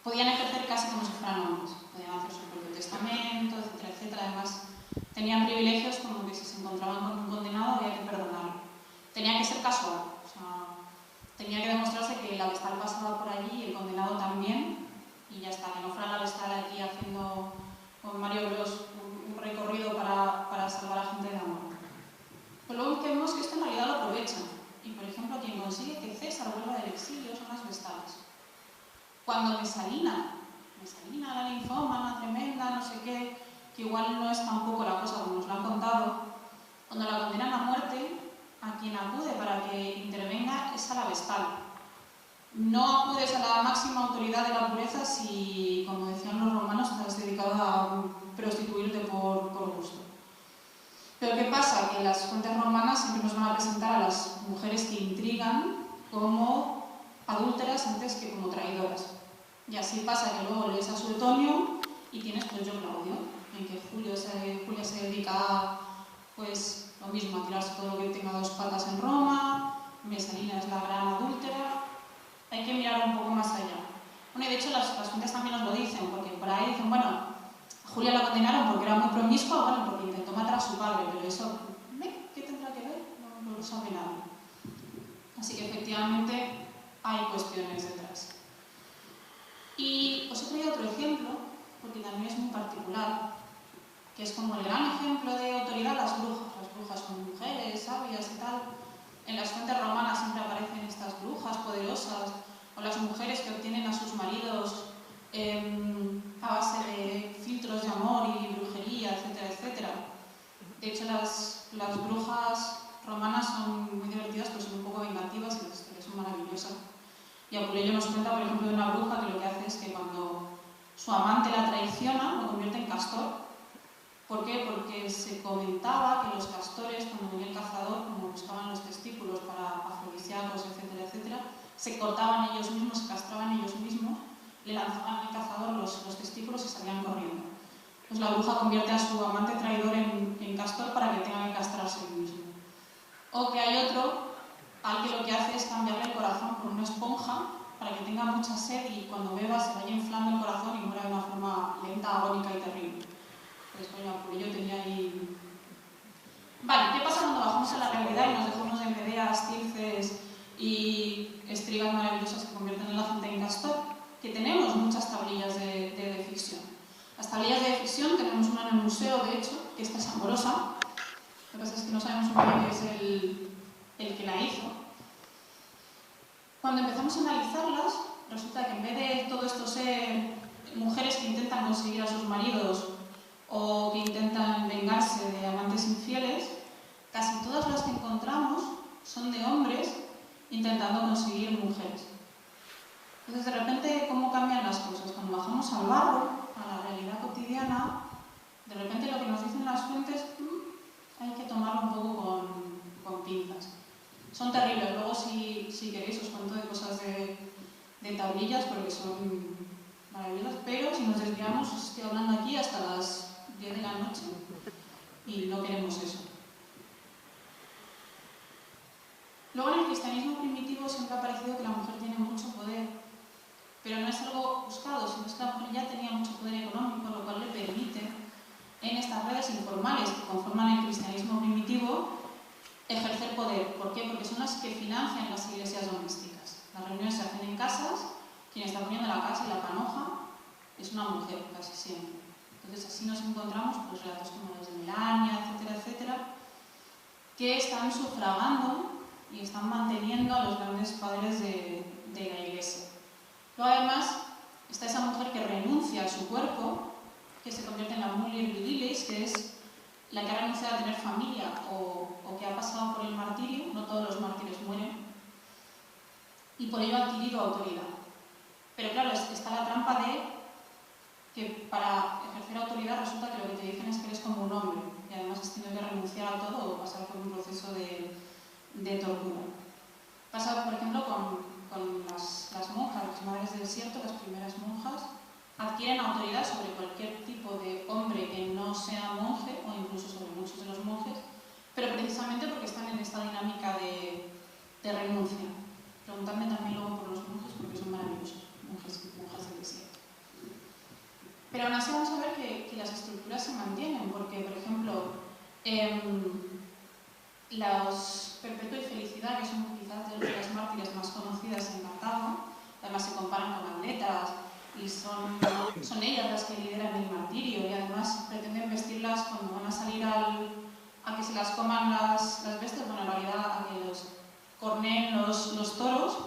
podían ejercer casi como si fueran hombres. Podían hacer su propio testamento, etcétera, etcétera. Además, tenían privilegios como que si se encontraban con un condenado había que perdonarlo. Tenía que ser casual, o sea, tenía que demostrarse que la vestal pasaba por allí y el condenado también, y ya está, que no fuera la vestal aquí haciendo con Mario Bros un recorrido para salvar a gente de la muerte. Pero luego vemos que esto en realidad lo aprovechan. Y por ejemplo, quien consigue que César vuelva del exilio son las vestales. Cuando Mesalina, la linfómana tremenda, no sé qué, que igual no es tampoco la cosa como nos lo han contado, cuando la condenan a muerte, a quien acude para que intervenga es a la vestal. No acudes a la máxima autoridad de la pureza si, como decían los romanos, estás dedicado a prostituirte por gusto. Pero ¿qué pasa? Que las fuentes romanas siempre nos van a presentar a las mujeres que intrigan como adúlteras antes que como traidoras. Y así pasa que luego lees a Suetonio y tienes pues yo Claudio, en que Julia se dedica a, pues, lo mismo, a tirarse todo lo que tenga dos patas en Roma, Mesalina es la gran adúltera. Hay que mirar un poco más allá. Bueno, y de hecho las fuentes también nos lo dicen, porque por ahí dicen, bueno, a Julia la condenaron porque era muy promiscua, bueno, porque intentó matar a su padre, pero eso, ¿qué tendrá que ver? No lo sabe nadie. Así que efectivamente hay cuestiones detrás. Y os he traído otro ejemplo, porque también es muy particular, que es como el gran ejemplo de autoridad, las brujas. Las brujas son mujeres, sabias y tal. En las fuentes romanas siempre aparecen estas brujas poderosas, o las mujeres que obtienen a sus maridos a base de filtros de amor y brujería, etcétera, etcétera. De hecho, las brujas romanas son muy divertidas, pero son un poco vengativas y las historias son maravillosas. Y Apuleyo nos cuenta, por ejemplo, de una bruja que lo que hace es que cuando su amante la traiciona, lo convierte en castor. ¿Por qué? Porque se comentaba que los castores, cuando venía el cazador, como buscaban los testículos para afrodisíacos, etcétera, etcétera, se cortaban ellos mismos, se castraban ellos mismos, le lanzaban al cazador los testículos y salían corriendo. Pues la bruja convierte a su amante traidor en castor para que tenga que castrarse él mismo. O que hay otro al que lo que hace es cambiarle el corazón por una esponja para que tenga mucha sed y cuando beba se vaya inflando el corazón y muera de una forma lenta, agónica y terrible. Pues coño, Apuleyo tenía ahí... Vale, ¿qué pasa cuando bajamos a la realidad y nos dejamos de Medeas, Circes y estrigas maravillosas que convierten a la gente en castor? Que tenemos muchas tablillas de ficción. Las tablillas de ficción, tenemos una en el museo, de hecho, que esta es amorosa. Lo que pasa es que no sabemos muy bien qué es el que la hizo. Cuando empezamos a analizarlas, resulta que en vez de todo esto ser mujeres que intentan conseguir a sus maridos o que intentan vengarse de amantes infieles, casi todas las que encontramos son de hombres intentando conseguir mujeres. Entonces, de repente, ¿cómo cambian las cosas? Cuando bajamos al barro, a la realidad cotidiana, de repente lo que nos dicen las fuentes hay que tomarlo un poco con pinzas. Son terribles. Luego, si queréis, os cuento de cosas de tablillas porque son maravillosas, pero si nos desviamos, os estoy hablando aquí hasta las 10 de la noche y no queremos eso. Luego, en el cristianismo primitivo siempre ha parecido que la mujer tiene mucho poder, pero no es algo buscado, sino que la mujer ya tenía mucho poder económico, lo cual le permite, en estas redes informales que conforman el cristianismo primitivo, ejercer poder. ¿Por qué? Porque son las que financian las iglesias domésticas. Las reuniones se hacen en casas, quien está poniendo la casa y la panoja es una mujer, casi siempre. Entonces así nos encontramos pues, relatos como los de Melania, etcétera, etcétera, que están sufragando y están manteniendo a los grandes padres de la Iglesia. Luego además está esa mujer que renuncia a su cuerpo, que se convierte en la mujer virilis, que es la que ha renunciado a tener familia o que ha pasado por el martirio. No todos los mártires mueren, y por ello ha adquirido autoridad. Pero claro, está la trampa de que para ejercer autoridad resulta que lo que te dicen es que eres como un hombre, y además has tenido que renunciar a todo o pasar por un proceso de tortura. Pasa, por ejemplo, con las monjas, las madres del desierto, las primeras monjas, adquieren autoridad sobre cualquier tipo de hombre que no sea monje, o incluso sobre muchos de los monjes, pero precisamente porque están en esta dinámica de renuncia. Preguntadme también luego por los monjes, porque son maravillosos, monjas del desierto. Pero aún así vamos a ver que las estructuras se mantienen, porque, por ejemplo, los Perpetua y Felicidad, que son quizás de las mártires más conocidas en Cartago, además se comparan con atletas, y son ellas las que lideran el martirio, y además pretenden vestirlas cuando van a salir a que se las coman las bestias, bueno, en realidad a que los corneen los toros,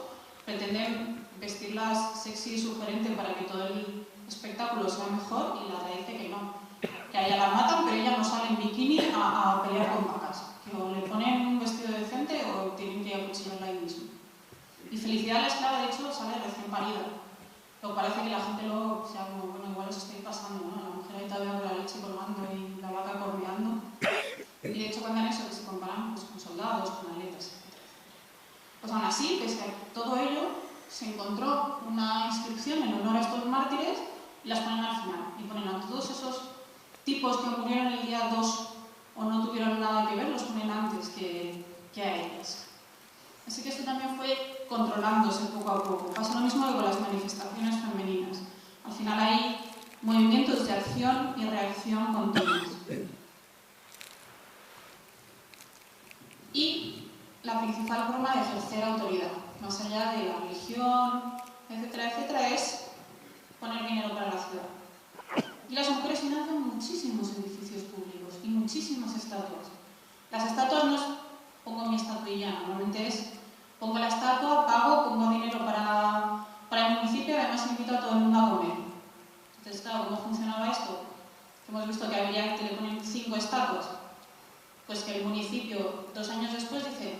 pretenden vestirlas sexy y sugerente para que todo el espectáculo sea mejor, y la realidad dice que no, que a ella la matan, pero ella no sale en bikini a pelear con vacas, que o le ponen un vestido decente o tienen que acuchillarla ahí mismo. Y Felicidad la esclava, de hecho, sale recién parida. Pero parece que la gente luego sea como, bueno, igual os estáis pasando, ¿no? La mujer ahí todavía con la leche colgando y la vaca corneando. Y de hecho cuentan eso, que se comparan pues, con soldados, con atletas, etc. Pues aún así, pese a todo ello, se encontró una inscripción en honor a estos mártires y las ponen al final. Y ponen a todos esos tipos que murieron el día 2 o no tuvieron nada que ver, los ponen antes que a ellas. Así que esto también fue controlándose poco a poco. Pasa lo mismo que con las manifestaciones femeninas. Al final hay movimientos de acción y reacción continuos. Y la principal forma de ejercer autoridad, más allá de la religión, etcétera, etcétera, es poner dinero para la ciudad. Y las mujeres financian muchísimos edificios públicos y muchísimas estatuas. Las estatuas no es pongo mi estatuilla, normalmente es pongo la estatua, pago, pongo dinero para el municipio y además invito a todo el mundo a comer. Entonces, claro, ¿cómo funcionaba esto? Hemos visto que había que le ponen 5 estatuas. Pues que el municipio, 2 años después, dice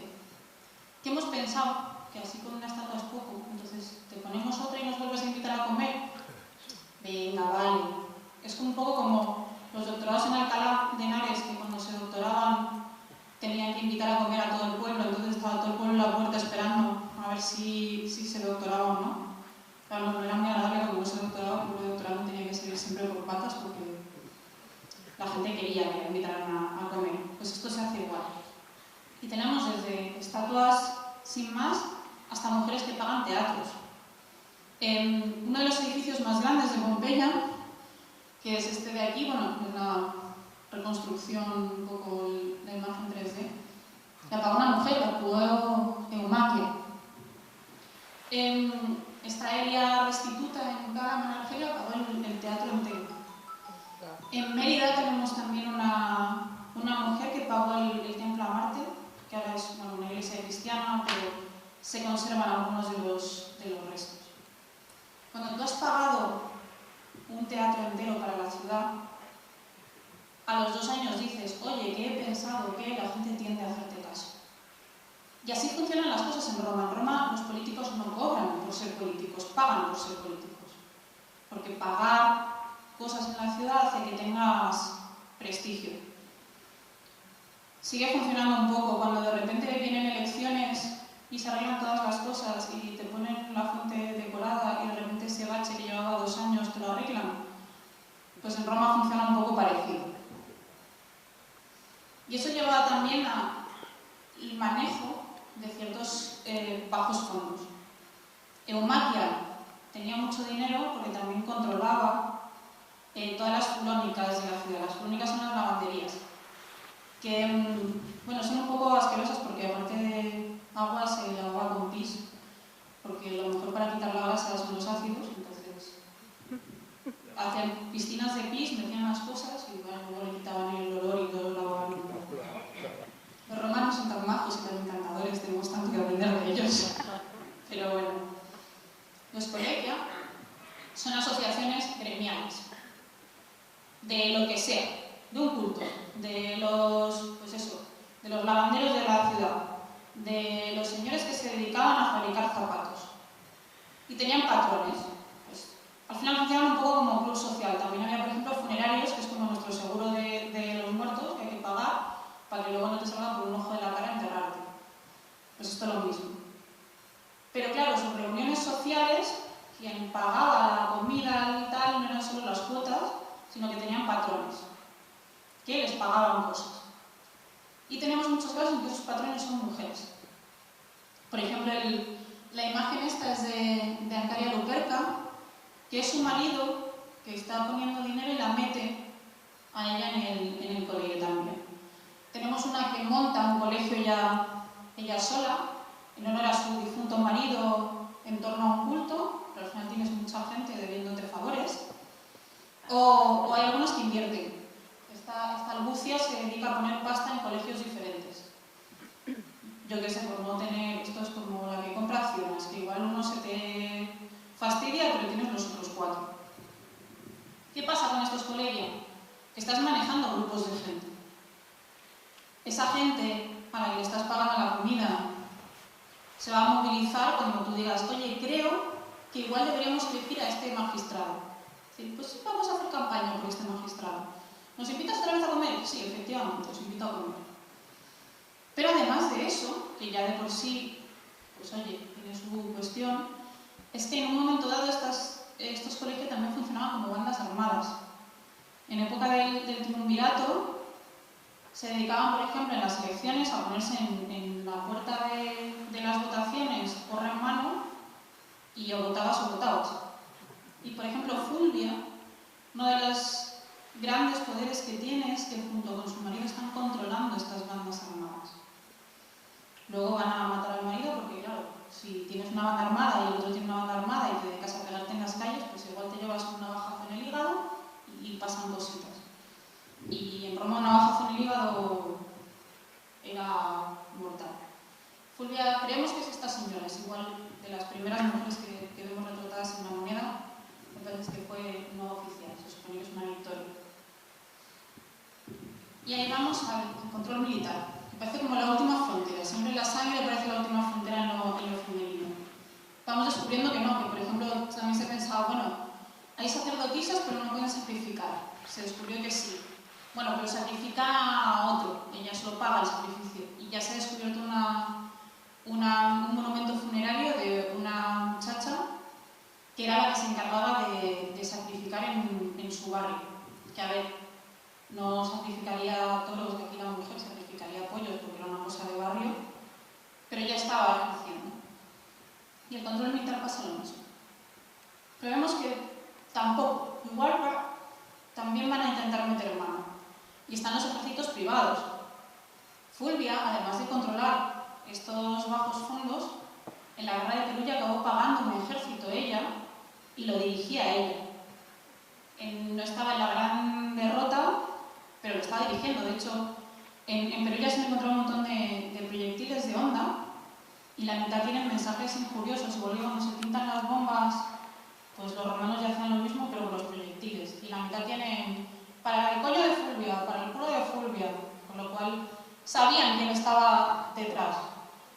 que hemos pensado que así con una estatua es poco, entonces te ponemos otra y nos vuelves a invitar a comer. Venga, vale. Es un poco como los doctorados en Alcalá de Henares, que cuando se doctoraban tenían que invitar a comer a todo el pueblo, entonces estaba todo el pueblo en la puerta esperando a ver si se doctoraba o no. Claro, no era muy agradable cuando no se doctoraba, porque el doctorado tenía que seguir siempre por patas porque la gente quería que le invitaran a comer. Pues esto se hace igual. Y tenemos desde estatuas sin más hasta mujeres que pagan teatros. En uno de los edificios más grandes de Pompeya, que es este de aquí, bueno, es una reconstrucción un poco la imagen 3D, la pagó una mujer, la pagó Eumaquia. Esta Elia Restituta en Cágamo, en Argelia, pagó el teatro entero. En Mérida tenemos también una mujer que pagó el templo a Marte, que ahora es una iglesia cristiana, pero se conservan algunos de los restos. Cuando tú has pagado un teatro entero para la ciudad, a los 2 años dices, oye, que he pensado que la gente tiende a hacerte caso. Y así funcionan las cosas en Roma. En Roma los políticos no cobran por ser políticos, pagan por ser políticos. Porque pagar cosas en la ciudad hace que tengas prestigio. Sigue funcionando un poco cuando de repente vienen elecciones y se arreglan todas las cosas y te ponen la fuente decorada y de repente ese bache que llevaba 2 años te lo arreglan. Pues en Roma funciona un poco parecido. Y eso lleva también al manejo de ciertos bajos fondos. Eumaquia tenía mucho dinero porque también controlaba todas las fulónicas de la ciudad. Las fulónicas son las lavanderías, que bueno, son un poco asquerosas porque aparte de agua se lavaba con pis, porque porque lo mejor para quitar la grasa son los ácidos, entonces hacían piscinas de pis, metían las cosas y bueno, luego le quitaban el olor y todo lo lavaban. Los romanos son tan majos y tan encantadores, tenemos tanto que aprender de ellos. Pero bueno, los colegia son asociaciones gremiales, de lo que sea, de un culto, de los, pues eso, de los lavanderos de la ciudad, de los señores que se dedicaban a fabricar zapatos. Y tenían patrones. Pues, al final funcionaban un poco como club social. También había, por ejemplo, funerarios, que es como nuestro seguro de los muertos, que hay que pagar para que luego no te salga por un ojo de la cara enterrarte. Pues esto es lo mismo. Pero claro, sus reuniones sociales, quien pagaba la comida y tal, no eran solo las cuotas, sino que tenían patrones, que les pagaban cosas. Y tenemos muchos casos en que esos patrones son mujeres. Por ejemplo, la imagen esta es de Ancaria Luperca, que es su marido que está poniendo dinero y la mete a ella en el colegio también. Tenemos una que monta un colegio ella sola, en honor a su difunto marido en torno a un culto, pero al final tienes mucha gente debiéndote favores. O hay algunos que invierten. Esta Albucia se dedica a poner pasta en colegios diferentes. Yo qué sé, por no tener, esto es como la que compra acciones, que igual uno se te fastidia, pero tienes los otros 4. ¿Qué pasa con estos colegios? Que estás manejando grupos de gente. Esa gente a la que le estás pagando la comida se va a movilizar cuando tú digas, oye, creo que igual deberíamos elegir a este magistrado. Es decir, pues sí, vamos a hacer campaña por este magistrado. ¿Nos invitas otra vez a comer? Sí, efectivamente, os invito a comer. Pero además de eso, que ya de por sí, pues oye, tiene su cuestión, es que en un momento dado estos colegios también funcionaban como bandas armadas. En época del triunvirato se dedicaban, por ejemplo, en las elecciones a ponerse en la puerta de las votaciones, porra en mano, y o votabas o votabas. Y, por ejemplo, Fulvia, uno de los grandes poderes que tiene es que junto con su marido están controlando estas bandas armadas. Luego van a matar al marido porque, claro, si tienes una banda armada y el otro tiene una banda armada y te dedicas a pegarte en las calles, pues igual te llevas un navajazo en el hígado y pasan cositas. Y en Roma un navajazo en el hígado era mortal. Fulvia, creemos que es esta señora, es igual de las primeras mujeres que vemos retratadas en la moneda, entonces que fue no oficial, se supone que es una victoria. Y ahí vamos al control militar. Parece como la última frontera, siempre la sangre parece la última frontera en lo femenino. Vamos descubriendo que no, que por ejemplo también se pensaba, bueno, hay sacerdotisas pero no pueden sacrificar. Se descubrió que sí. Bueno, pero sacrifica a otro, ella solo paga el sacrificio. Y ya se ha descubierto un monumento funerario de una muchacha que era la que se encargaba de sacrificar en su barrio. Que a ver, no sacrificaría toros, que aquí la mujer sacrificaría pollos porque era una cosa de barrio, pero ya estaba ejerciendo. Y el control militar pasa lo mismo. Pero vemos que tampoco, igual también van a intentar meter mano. Y están los ejércitos privados. Fulvia, además de controlar estos bajos fondos, en la guerra de Perugia acabó pagando un ejército ella y lo dirigía ella. No estaba en la gran derrota, pero lo estaba dirigiendo. De hecho, en Perugia se han encontrado un montón de proyectiles de onda y la mitad tienen mensajes injuriosos. Igual que cuando se pintan las bombas, pues los romanos ya hacían lo mismo, pero con los proyectiles. Y la mitad tienen para el coño de Fulvia, para el culo de Fulvia, con lo cual sabían quién estaba detrás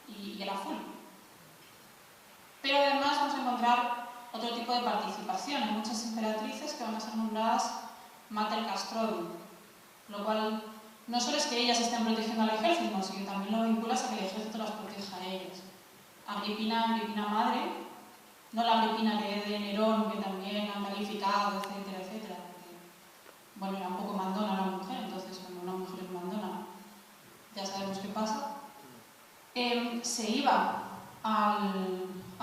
y era Fulvia. Pero además vamos a encontrar otro tipo de participación. Hay muchas emperatrices que van a ser nombradas Mater Castrorum, lo cual no solo es que ellas estén protegiendo al ejército, sino que también lo vinculas a que el ejército las proteja a ellas. Agripina madre, no la Agripina que es de Nerón, que también han calificado, etcétera, etcétera. Bueno, era un poco mandona la mujer, entonces cuando una mujer es mandona, ya sabemos qué pasa. Se iba a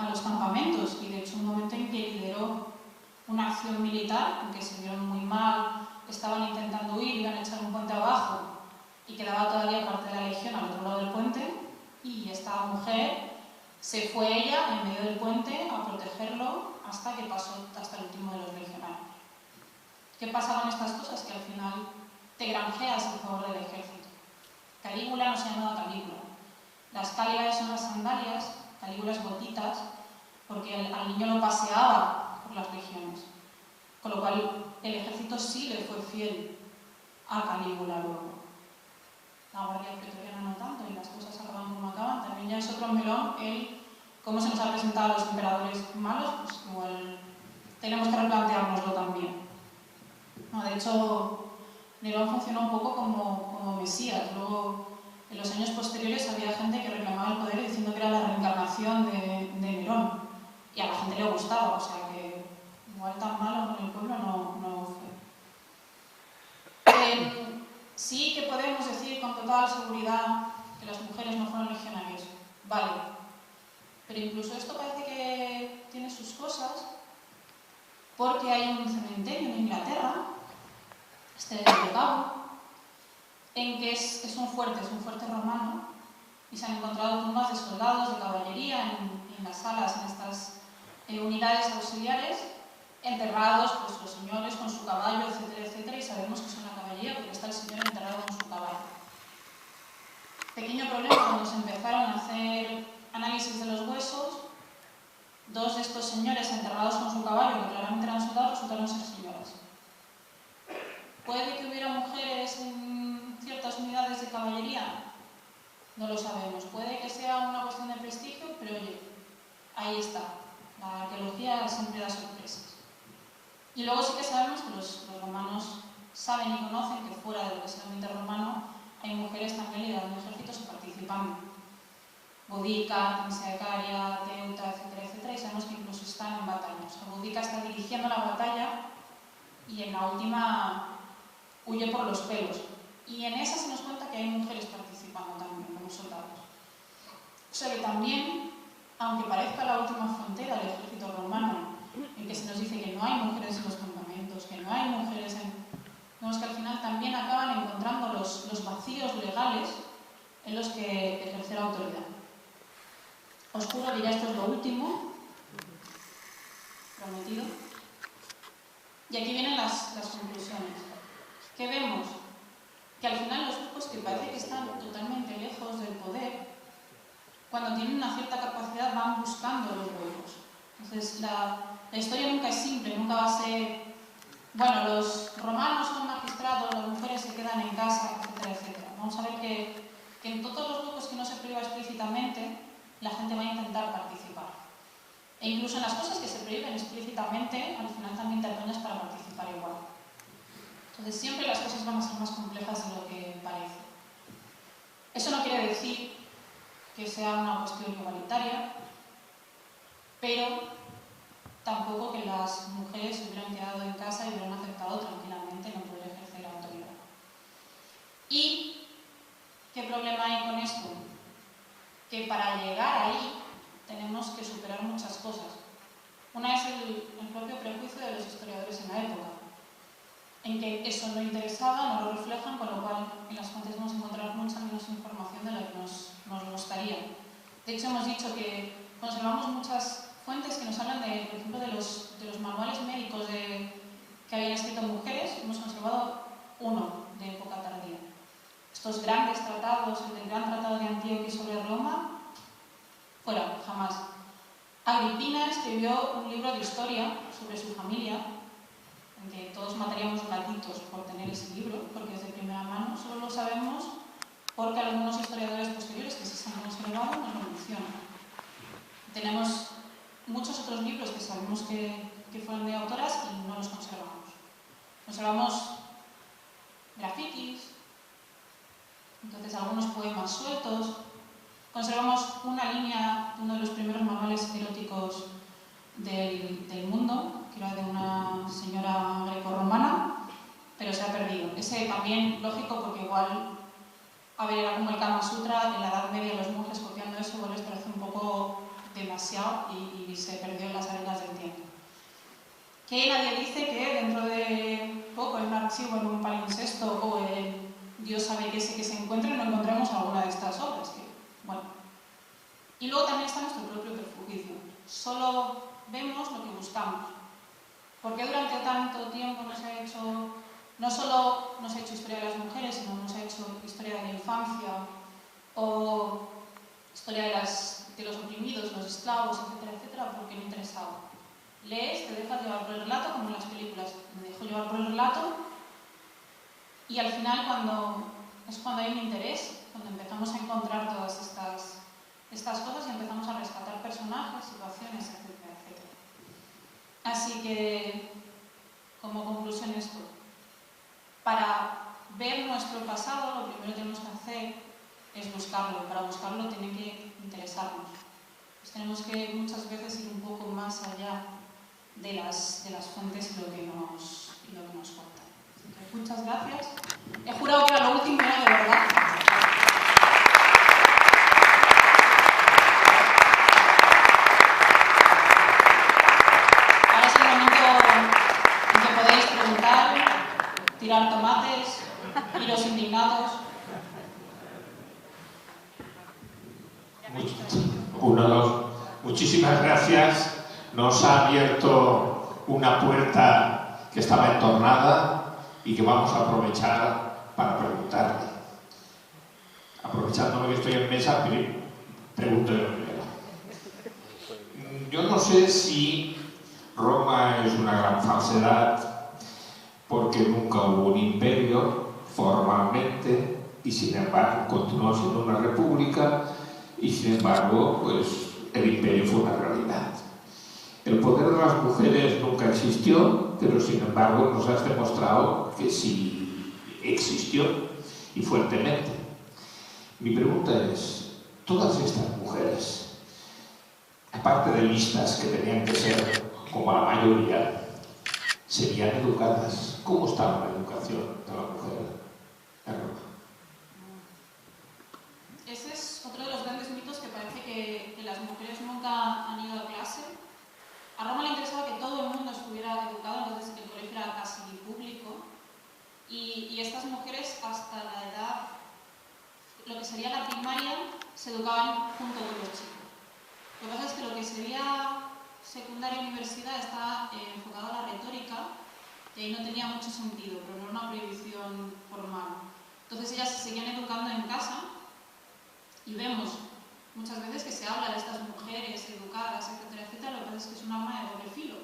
los campamentos y de hecho un momento en que lideró una acción militar en que se vieron muy mal, estaban intentando huir, iban a echar un puente abajo y quedaba todavía parte de la legión al otro lado del puente y esta mujer Se fue ella en medio del puente a protegerlo hasta que pasó hasta el último de los legionarios. ¿Qué pasa con estas cosas? Que al final te granjeas en favor del ejército. Calígula no se llamaba Calígula. Las cáligas son las sandalias, Calígula es botitas, porque al niño lo paseaba por las legiones. Con lo cual el ejército sí le fue fiel a Calígula luego. La guardia pretoriana no tanto, y las cosas acaban como acaban. También ya es otro melón el cómo se nos ha presentado a los emperadores malos, pues igual tenemos que replanteárnoslo también. No, de hecho, Nerón funcionó un poco como Mesías. Luego, en los años posteriores había gente que reclamaba el poder diciendo que era la reencarnación de Nerón. Y a la gente le gustaba, o sea que igual tan malo con el pueblo no fue. Sí que podemos decir con total seguridad que las mujeres no fueron legionarios. Vale. Pero incluso esto parece que tiene sus cosas, porque hay un cementerio en Inglaterra, de Cabo, en que es un fuerte romano, y se han encontrado tumbas de soldados, de caballería, en las salas, en estas unidades auxiliares, enterrados, pues los señores con su caballo, etcétera, etcétera, y sabemos que son la caballería porque está el señor enterrado con su caballo. Pequeño problema, cuando se empezaron a hacer análisis de los huesos, dos de estos señores enterrados con su caballo, que claramente eran soldados, resultaron ser señoras. ¿Puede que hubiera mujeres en ciertas unidades de caballería? No lo sabemos. Puede que sea una cuestión de prestigio, pero oye, ahí está. La arqueología siempre da sorpresas. Y luego sí que sabemos que los romanos saben y conocen que fuera de lo que es el ambiente romano hay mujeres también liderando ejércitos y participando. Boudica, Temsiacaria, Teuta, etcétera, etcétera, y sabemos que incluso están en batalla. O sea, Boudica está dirigiendo la batalla y en la última huye por los pelos. Y en esa se nos cuenta que hay mujeres participando también como soldados. O sea que también, aunque parezca la última frontera del ejército romano, en que se nos dice que no hay mujeres en los campamentos, que no hay mujeres en... Vemos que al final también acaban encontrando los vacíos legales en los que ejercer autoridad. Os juro que ya esto es lo último, prometido. Y aquí vienen las conclusiones. ¿Qué vemos? Que al final los grupos que parece que están totalmente lejos del poder, cuando tienen una cierta capacidad van buscando los huecos. Entonces la historia nunca es simple, nunca va a ser, bueno, los romanos son magistrados, las mujeres se quedan en casa, etcétera, etcétera. Vamos a ver que en todos los huecos que no se prohíba explícitamente, la gente va a intentar participar. E incluso en las cosas que se prohíben explícitamente, al final también te apañas para participar igual. Entonces siempre las cosas van a ser más complejas de lo que parece. Eso no quiere decir que sea una cuestión igualitaria, pero tampoco que las mujeres se hubieran quedado en casa y hubieran aceptado tranquilamente no poder ejercer la autoridad. ¿Y qué problema hay con esto? Que para llegar ahí tenemos que superar muchas cosas. Una es el propio prejuicio de los historiadores en la época, en que eso no interesaba, no lo reflejan, con lo cual en las fuentes vamos a encontrar mucha menos información de la que nos gustaría. De hecho, hemos dicho que conservamos muchas fuentes que nos hablan, por ejemplo, de los manuales médicos que habían escrito mujeres. Hemos conservado uno de época tardía. Estos grandes tratados, el del gran tratado de Antíoco sobre Roma, fuera, jamás. Agripina escribió un libro de historia sobre su familia, en que todos mataríamos gatitos por tener ese libro, porque es de primera mano. Solo lo sabemos porque algunos historiadores posteriores que sí se han conservado nos lo mencionan. Tenemos muchos otros libros que sabemos que fueron de autoras y no los conservamos. Conservamos grafitis, entonces algunos poemas sueltos. Conservamos una línea de uno de los primeros manuales eróticos del mundo, que era de una señora grecorromana, pero se ha perdido. Ese también, lógico, porque igual, a ver, era como el Kama Sutra, en la Edad Media los monjes copiando eso, igual les parece un poco demasiado y se perdió en las arenas del tiempo. Que nadie dice que dentro de poco, en un archivo, en un palimpsesto o en Dios sabe qué sé que se encuentre, no encontremos alguna de estas obras. Que, bueno, Y luego también está nuestro propio prejuicio. Solo vemos lo que buscamos. Porque durante tanto tiempo nos ha hecho, no solo nos ha hecho historia de las mujeres, sino nos ha hecho historia de la infancia o historia de los oprimidos, los esclavos, etcétera, etcétera, porque no interesaba. Lees, te dejas llevar por el relato, como en las películas. Me dejo llevar por el relato y al final es cuando hay un interés, cuando empezamos a encontrar todas estas cosas y empezamos a rescatar personajes, situaciones, etcétera, etcétera. Así que, como conclusión esto, para ver nuestro pasado lo primero que tenemos que hacer es buscarlo. Para buscarlo tiene que interesarnos. Pues tenemos que muchas veces ir un poco más allá de las fuentes y lo que nos cuentan. Muchas gracias. He jurado que era lo último, era de verdad. Ahora es el momento en que podéis preguntar, tirar tomates, iros indignados. Muchísimas gracias. Nos ha abierto una puerta que estaba entornada y que vamos a aprovechar para preguntarle. Aprovechándome que estoy en mesa, pregunto yo primero. Yo no sé si Roma es una gran falsedad porque nunca hubo un imperio formalmente y sin embargo continuó siendo una república y sin embargo pues el imperio fue una realidad. El poder de las mujeres nunca existió, pero sin embargo nos has demostrado que sí existió y fuertemente. Mi pregunta es, todas estas mujeres, aparte de listas que tenían que ser como la mayoría, serían educadas. ¿Cómo estaba la educación de la mujer en Roma? Ese es otro de los grandes mitos que parece que las mujeres nunca han ido a clase. A Roma le interesaba que todo el mundo estuviera educado, entonces el colegio era casi público. Y estas mujeres hasta la edad, lo que sería la primaria, se educaban junto con los chicos. Lo que pasa es que lo que sería secundaria y universidad está enfocado a la retórica y ahí no tenía mucho sentido, pero no era una prohibición formal. Entonces ellas se seguían educando en casa y vemos muchas veces que se habla de estas mujeres educadas, etcétera, etcétera. Lo que pasa es que es un arma de doble filo,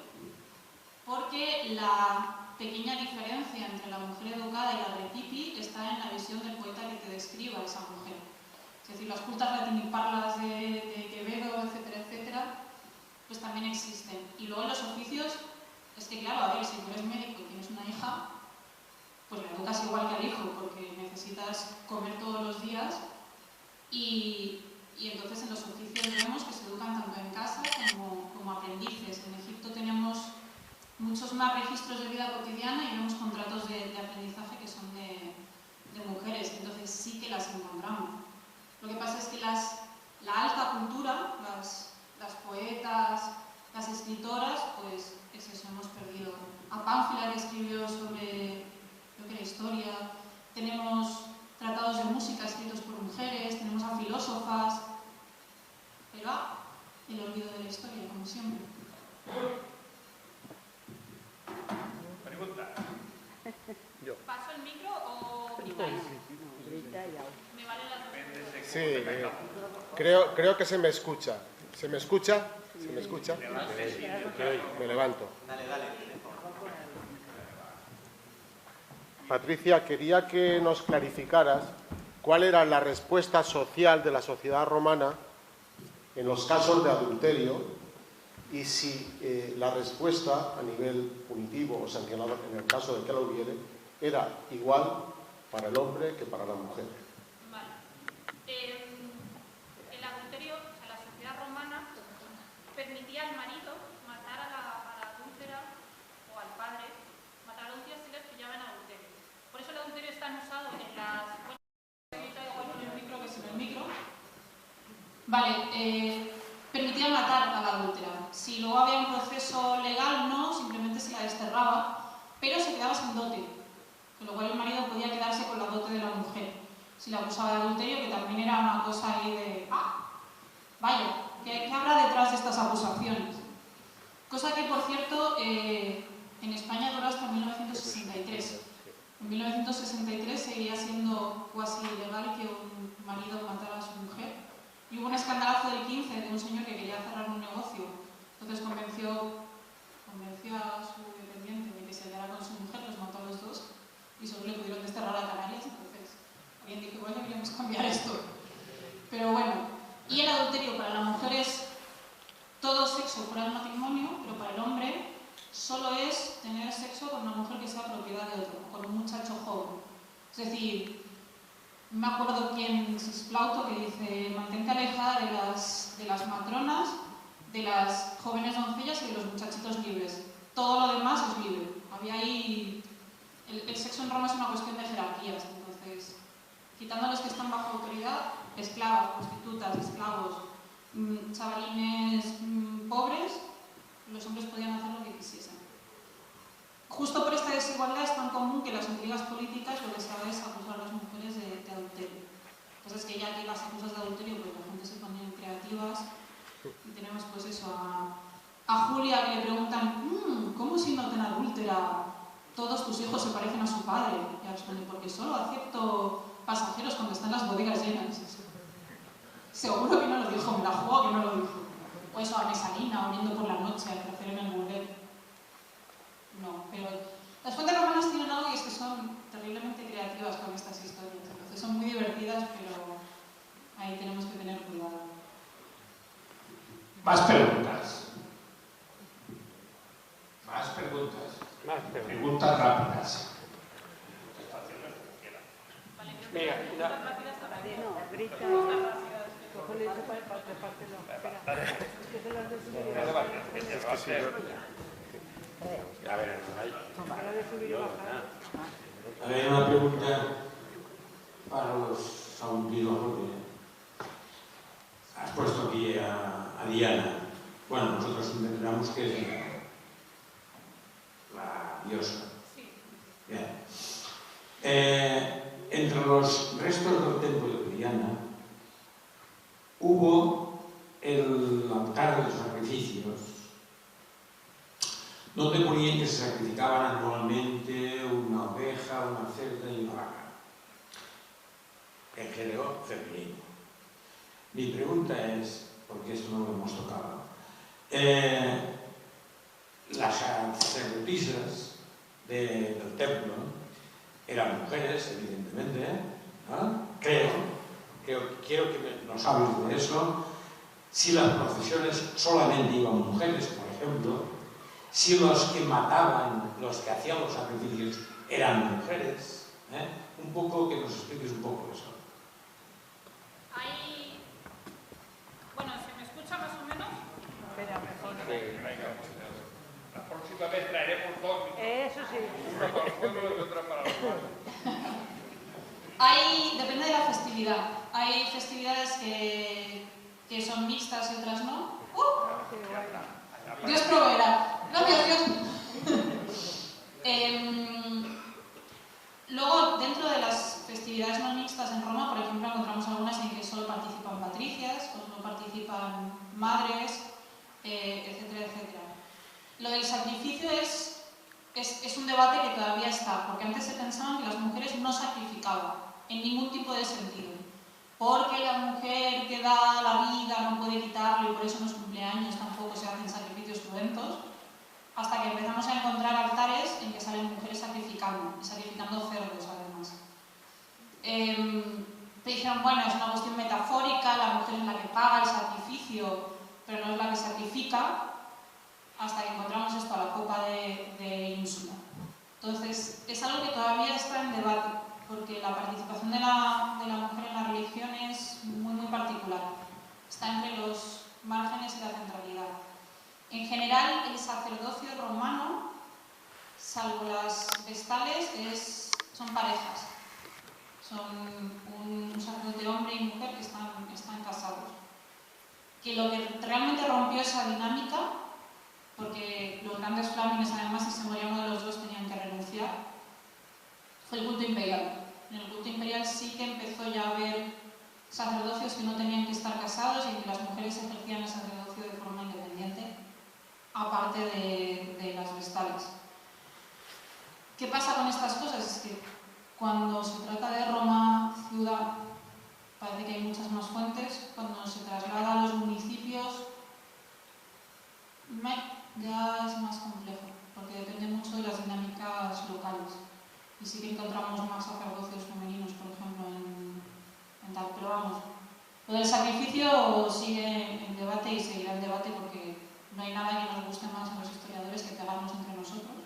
porque la pequeña diferencia entre la mujer educada y la repipi está en la visión del poeta que te describa a esa mujer. Es decir, las cultas latiniparlas de Quevedo, etcétera, etcétera, pues también existen. Y luego en los oficios, es que claro, a ver, si tú eres médico y tienes una hija, pues la educas igual que al hijo, porque necesitas comer todos los días y entonces en los oficios vemos que se educan tanto en casa como aprendices. En Egipto tenemos muchos más registros de vida cotidiana y vemos contratos de aprendizaje que son de mujeres, entonces sí que las encontramos. Lo que pasa es que la alta cultura, las poetas, las escritoras, pues es eso, hemos perdido. A Pánfila, que escribió sobre lo que era historia, tenemos tratados de música escritos por mujeres, tenemos a filósofas, pero el olvido de la historia, como siempre. Pregunta. ¿Paso el micro o gritáis? ¿Me vale la respuesta? Sí, creo que se me escucha. ¿Se me escucha? ¿Se me escucha? Me levanto. Dale. Patricia, quería que nos clarificaras cuál era la respuesta social de la sociedad romana en los casos de adulterio y si la respuesta a nivel punitivo o sancionado en el caso de que lo hubiere era igual para el hombre que para la mujer. Vale. El adulterio, o sea, la sociedad romana permitía al marido matar a la adúltera o al padre, matar a la adúltera si les pillaba en adulterio. Por eso el adulterio es tan usado en las... igual con el micro que sin el micro. Vale, permitía matar a la adúltera. Si luego había un proceso legal, no, simplemente se la desterraba, pero se quedaba sin dote. Con lo cual el marido podía quedarse con la dote de la mujer si la acusaba de adulterio, que también era una cosa ahí de... Vaya, ¿qué habrá detrás de estas acusaciones? Cosa que, por cierto, en España duró hasta 1963. En 1963 seguía siendo casi ilegal que un marido matara a su mujer. Y hubo un escandalazo del 15 de un señor que quería cerrar un negocio. Entonces convenció a su dependiente de que se hallara con su mujer, los mató a los dos y solo le pudieron desterrar a Canarias. Entonces alguien dijo, igual deberíamos cambiar esto. Pero bueno, y el adulterio para la mujer es todo sexo fuera del matrimonio, pero para el hombre solo es tener sexo con una mujer que sea propiedad de otro, con un muchacho joven. Es decir, me acuerdo quién es Plauto que dice, mantente alejada de las matronas, de las jóvenes doncellas y de los muchachitos libres. Todo lo demás es libre. Había ahí... El sexo en Roma es una cuestión de jerarquías, entonces, quitando a los que están bajo autoridad, esclavas, prostitutas, esclavos, chavalines pobres, los hombres podían hacer lo que quisiesen. Justo por esta desigualdad es tan común que las intrigas políticas lo que se hace es acusar a las mujeres de adulterio. Entonces, que ya que las acusas de adulterio, pues la gente se pone creativas y tenemos pues eso a Julia que le preguntan ¿cómo si no te adúltera? Todos tus hijos se parecen a su padre. Y responde, porque solo acepto pasajeros cuando están las bodegas llenas. Seguro que no lo dijo, me la juego que no lo dijo. O eso, a Mesalina, oliendo por la noche, al crecer en el burdel. No, pero las fuentes romanas tienen algo y es que son terriblemente creativas con estas historias. Entonces son muy divertidas, pero ahí tenemos que tener cuidado. Más preguntas. Más preguntas. Preguntas rápidas. Venga, A ver, una pregunta para los auditores, porque has puesto aquí a Diana. Bueno, nosotros entenderemos que es la diosa. Sí. Bien. Entre los restos del templo de Diana hubo el altar de los sacrificios, donde ponían que se sacrificaban anualmente una oveja, una cerda y una vaca, en género femenino. Mi pregunta es, porque esto no lo hemos tocado, las sacerdotisas del templo eran mujeres, evidentemente, ¿no? Quiero que nos hables de eso. Si las procesiones solamente iban mujeres, por ejemplo, si los que mataban, los que hacían los sacrificios eran mujeres, un poco, que nos expliques un poco eso. Hay... Bueno, ¿se me escucha más o menos? Espera, mejor. La próxima vez traeremos dos. Eso sí. Una para el pueblo y otra para los humanos. Depende de la festividad. Hay festividades que son mixtas y otras no. Dios proveerá. Gracias, Dios. Luego, dentro de las festividades no mixtas en Roma, por ejemplo, encontramos algunas en que solo participan patricias, o solo participan madres, etcétera, etcétera. Lo del sacrificio es un debate que todavía está, porque antes se pensaban que las mujeres no sacrificaban en ningún tipo de sentido, porque la mujer que da la vida no puede quitarlo y por eso en los cumpleaños tampoco se hacen sacrificios cruentos, hasta que empezamos a encontrar altares en que salen mujeres sacrificando, y sacrificando cerdos además. Te dijeron, bueno, es una cuestión metafórica, la mujer es la que paga el sacrificio, pero no es la que sacrifica, hasta que encontramos esto a la copa de Ínsula. Entonces, es algo que todavía está en debate, porque la participación de la mujer en la religión es muy, muy particular. Está entre los márgenes y la centralidad. En general, el sacerdocio romano, salvo las vestales, son parejas. Son un sacerdote hombre y mujer que están casados. Que lo que realmente rompió esa dinámica, porque los grandes flámines, además, si se moría uno de los dos, tenían que renunciar, fue el culto imperial. En el culto imperial sí que empezó ya a haber sacerdocios que no tenían que estar casados y en que las mujeres ejercían el sacerdocio de forma independiente, aparte de las vestales. ¿Qué pasa con estas cosas? Es que cuando se trata de Roma ciudad, parece que hay muchas más fuentes. Cuando se traslada a los municipios, ya es más complejo, porque depende mucho de las dinámicas locales. Y sí que encontramos más sacerdocios femeninos, por ejemplo, en tal. Pero vamos, lo del sacrificio sigue en debate y seguirá en debate porque no hay nada que nos guste más a los historiadores que pegarnos entre nosotros.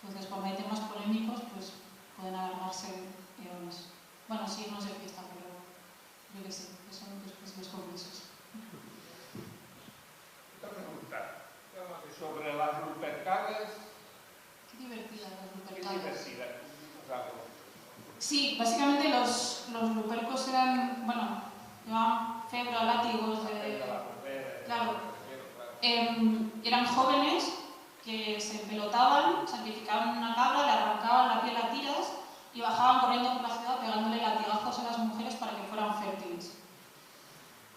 Entonces, cuando hay temas polémicos, pues pueden alargarse eones. Bueno, sí, no sé fiesta, pero yo qué sé, que son después los congresos. Otra pregunta sobre las Lupercales. Qué divertida las ¿Qué Lupercales. diversidad? O sea, Sí, básicamente los lupercos eran, bueno, llevaban febra, látigos claro. Eran jóvenes que se empelotaban, sacrificaban una cabra, le arrancaban la piel a tiras y bajaban corriendo por la ciudad pegándole latigazos a las mujeres para que fueran fértiles.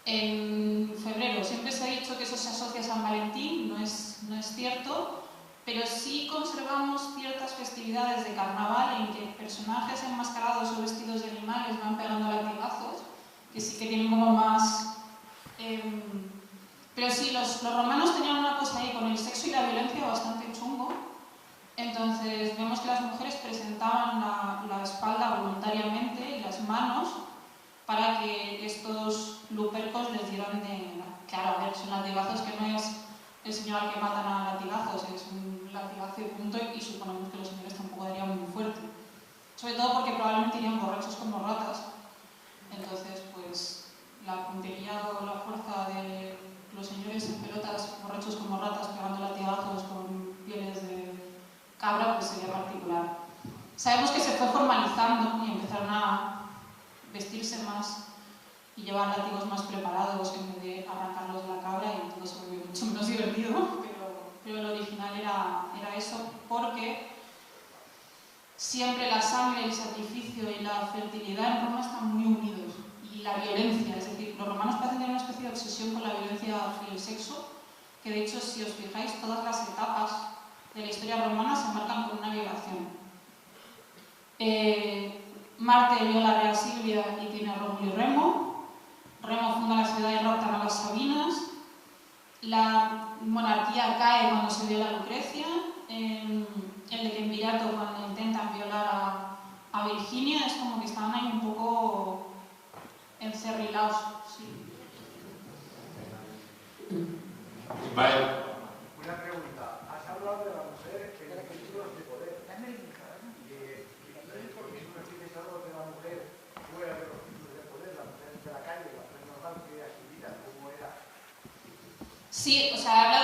En febrero siempre se ha dicho que eso se asocia a San Valentín, no es cierto, pero sí conservamos ciertas festividades de carnaval en que personajes enmascarados o vestidos de animales van pegando latigazos, que sí que tienen como más... Pero sí, los romanos tenían una cosa ahí con el sexo y la violencia bastante chungo. Entonces vemos que las mujeres presentaban la espalda voluntariamente y las manos para que estos lupercos les dieran de... Claro, a ver, son latigazos que no es el señor al que matan a latigazos, es un latigazo y punto, y suponemos que los señores tampoco darían muy fuerte. Sobre todo porque probablemente irían borrachos como ratas. Entonces, pues, la puntería o la fuerza de los señores en pelotas, borrachos como ratas, pegando latigazos con pieles de cabra, pues sería particular. Sabemos que se fue formalizando y empezaron a vestirse más y llevar látigos más preparados en vez de arrancarlos de la cabra, y todo se volvió mucho menos divertido, pero el original era eso, porque siempre la sangre, el sacrificio y la fertilidad en Roma están muy unidos, y la violencia, es decir, los romanos parecen tener una especie de obsesión con la violencia y el sexo, que de hecho, si os fijáis, todas las etapas de la historia romana se marcan con una violación. Marte viola a Rea Silvia y tiene a Rómulo y Remo. Remo funda la ciudad y raptan a las Sabinas. La monarquía cae cuando se viola a Lucrecia. El decemvirato cuando intentan violar a Virginia. Es como que estaban ahí un poco encerrilados. Sí. Vale. Una pregunta. Has hablado de la mujer en los títulos de poder. ¿Por qué no tienes algo de la mujer fuera de los títulos de poder? La mujer de la calle, la mujer normal, que era su vida, ¿cómo era? Sí, o sea, habla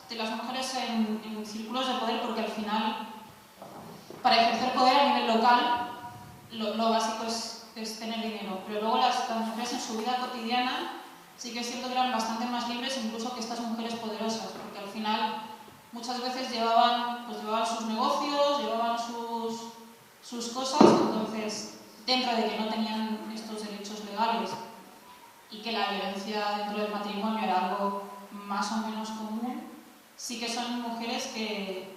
de las mujeres en círculos de poder porque al final, para ejercer poder a nivel local, lo básico es tener dinero. Pero luego las mujeres en su vida cotidiana sí que es cierto que eran bastante más libres incluso que estas mujeres poderosas, porque al final muchas veces llevaban sus negocios, llevaban sus cosas, entonces dentro de que no tenían estos derechos legales y que la violencia dentro del matrimonio era algo más o menos común, sí que son mujeres que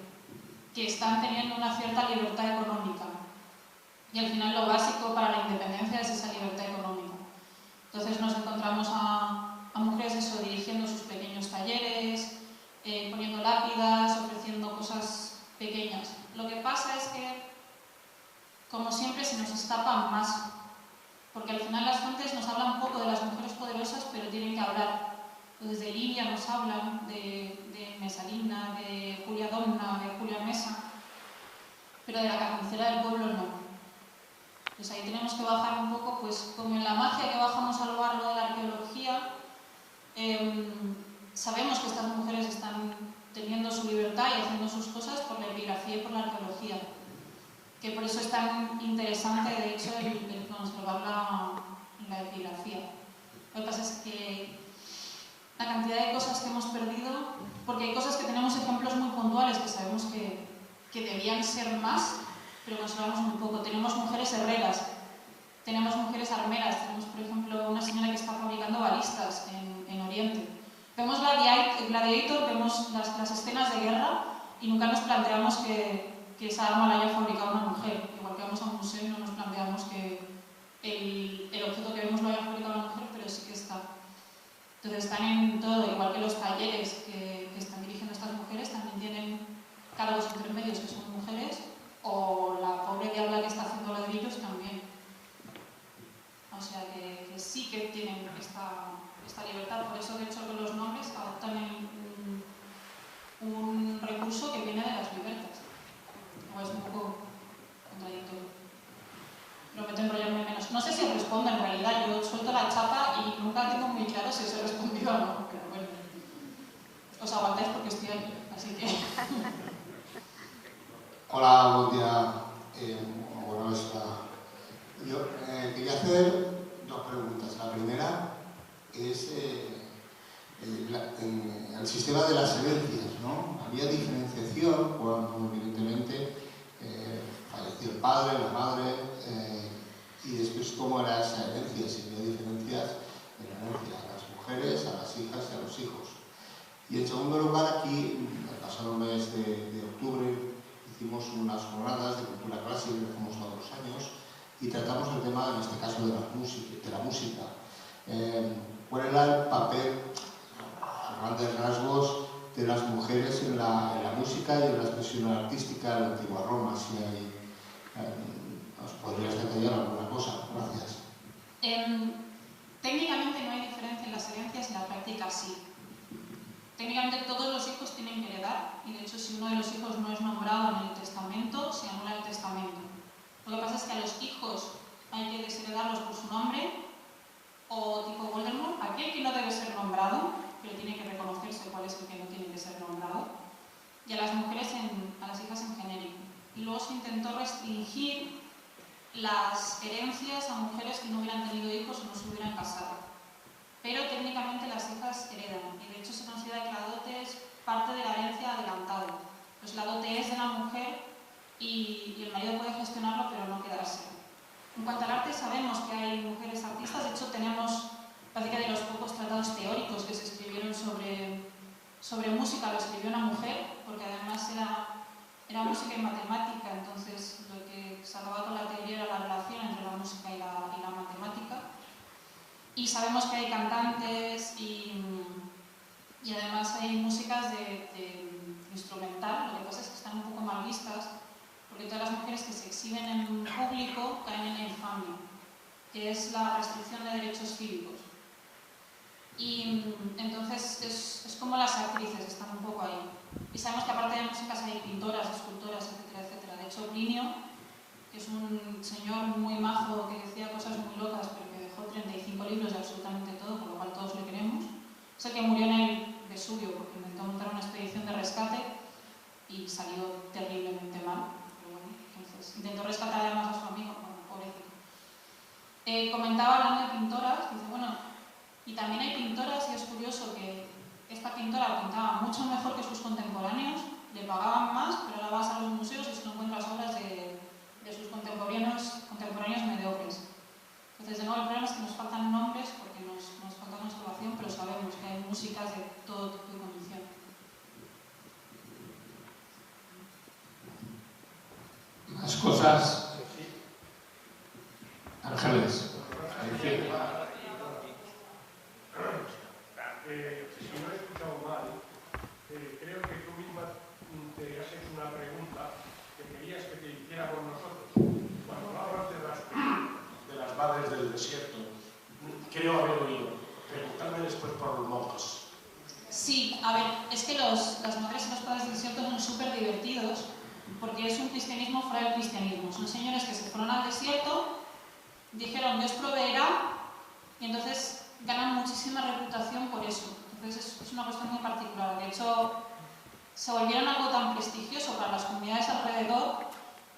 están teniendo una cierta libertad económica. Y al final lo básico para la independencia es esa libertad económica. Entonces nos encontramos a mujeres eso, dirigiendo sus pequeños talleres, poniendo lápidas, ofreciendo cosas pequeñas. Lo que pasa es que, como siempre, se nos escapa más. Porque al final las fuentes nos hablan un poco de las mujeres poderosas, pero tienen que hablar. Entonces de Livia nos hablan, de Mesalina, de Julia Domna, de Julia Mesa, pero de la carnicera del pueblo no. Pues ahí tenemos que bajar un poco, pues como en la magia que bajamos a lo largo de la arqueología, sabemos que estas mujeres están teniendo su libertad y haciendo sus cosas por la epigrafía y por la arqueología. Que por eso es tan interesante, de hecho, el conservar la epigrafía. Lo que pasa es que la cantidad de cosas que hemos perdido, porque hay cosas que tenemos ejemplos muy puntuales que sabemos que debían ser más, pero conservamos muy poco. Tenemos mujeres herreras, tenemos mujeres armeras, tenemos por ejemplo una señora que está fabricando balistas en Oriente. Vemos Gladiator, vemos las escenas de guerra y nunca nos planteamos que esa arma la haya fabricado una mujer. Igual que vamos a un museo y no nos planteamos que el objeto que vemos lo haya fabricado una mujer, pero sí que está. Entonces están en todo, igual que los talleres que están dirigiendo estas mujeres, también tienen cargos intermedios que son mujeres, o la pobre diabla que está haciendo ladrillos también. O sea que sí que tienen esta libertad, por eso de hecho con los nombres adoptan un recurso que viene de las libertas. O es un poco contradictorio. Prometo enrollarme menos. No sé si respondo en realidad, yo suelto la chapa y nunca tengo muy claro si os he respondido o no, pero bueno. Os aguantáis porque estoy aquí, así que... Hola, buen día. Yo quería hacer dos preguntas. La primera es el sistema de las herencias, ¿no? Había diferenciación cuando evidentemente falleció el padre, la madre, y después cómo era esa herencia, si había diferencias en la herencia a las mujeres, a las hijas y a los hijos. Y en segundo lugar, aquí, el pasado mes de octubre, hicimos unas jornadas de cultura clásica que hacemos todos los años y tratamos el tema, en este caso, de la música. ¿Cuál era el papel, a grandes rasgos, de las mujeres en la música y en la expresión artística de la antigua Roma? Si hay, ¿os podrías detallar alguna cosa? Gracias. Técnicamente no hay diferencia en las herencias, en la práctica sí. Técnicamente todos los hijos tienen que heredar y de hecho si uno de los hijos no es nombrado en el testamento, se anula el testamento. Lo que pasa es que a los hijos hay que desheredarlos por su nombre o tipo Voldemort, aquel que no debe ser nombrado, pero tiene que reconocerse cuál es el que no tiene que ser nombrado, y a las mujeres, a las hijas en genérico. Y luego se intentó restringir las herencias a mujeres que no hubieran tenido hijos o no se hubieran casado. Pero técnicamente las hijas heredan y de hecho se considera que la dote es parte de la herencia adelantada. Pues la dote es de la mujer y el marido puede gestionarlo pero no quedarse. En cuanto al arte sabemos que hay mujeres artistas, de hecho tenemos, parece que de los pocos tratados teóricos que se escribieron sobre música lo escribió una mujer, porque además era música y matemática, entonces lo que se acababa con la teoría era la relación entre la música y la matemática. Y sabemos que hay cantantes y además hay músicas de instrumental, lo que pasa es que están un poco mal vistas, porque todas las mujeres que se exhiben en público caen en la infamia, que es la restricción de derechos cívicos. Y entonces es como las actrices, están un poco ahí. Y sabemos que aparte de músicas hay pintoras, escultoras, etcétera, etcétera. De hecho, Plinio, que es un señor muy majo que decía cosas muy locas, pero que dejó 35 libros de absolutamente todo, por lo cual todos le queremos, es el que murió en el Vesubio porque intentó montar una expedición de rescate y salió terriblemente mal. Pero bueno, entonces intentó rescatar además a su amigo, bueno, pobrecito. Comentaba hablando de pintoras, dice, bueno, y también hay pintoras y es curioso que esta pintora pintaba mucho mejor que sus contemporáneos, le pagaban más, pero ahora vas a los museos y solo encuentras obras de sus contemporáneos mediocres. Entonces, de nuevo, el problema es que nos faltan nombres porque nos falta conservación, pero sabemos que hay músicas de todo tipo de condición. Más cosas. Ángeles. Si no he escuchado mal, creo que tú misma te has hecho una pregunta que querías que te hiciéramos nosotros. Cuando hablabas de las madres del desierto, creo haber oído. Preguntarme después por los monjes. Sí, a ver, es que las madres y los padres del desierto son súper divertidos porque es un cristianismo fuera del cristianismo. Son señores que se fueron al desierto, dijeron Dios proveerá y entonces ganan muchísima reputación por eso. Entonces es una cuestión muy particular. De hecho, se volvieron algo tan prestigioso para las comunidades alrededor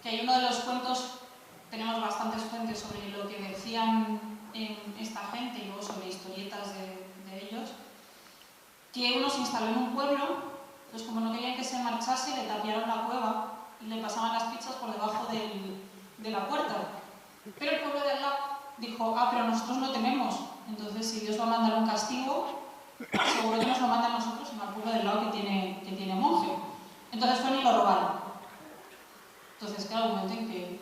que hay uno de los cuentos, tenemos bastantes fuentes sobre lo que decían esta gente y luego sobre historietas de ellos, que uno se instaló en un pueblo, pues como no querían que se marchase, le tapiaron la cueva y le pasaban las pizzas por debajo de la puerta. Pero el pueblo de al lado dijo, pero nosotros lo tenemos. Entonces, si Dios va a mandar un castigo, seguro que nos lo manda a nosotros en el pueblo del lado que tiene monje. Entonces fueron y lo robaron. Entonces, claro, el momento en que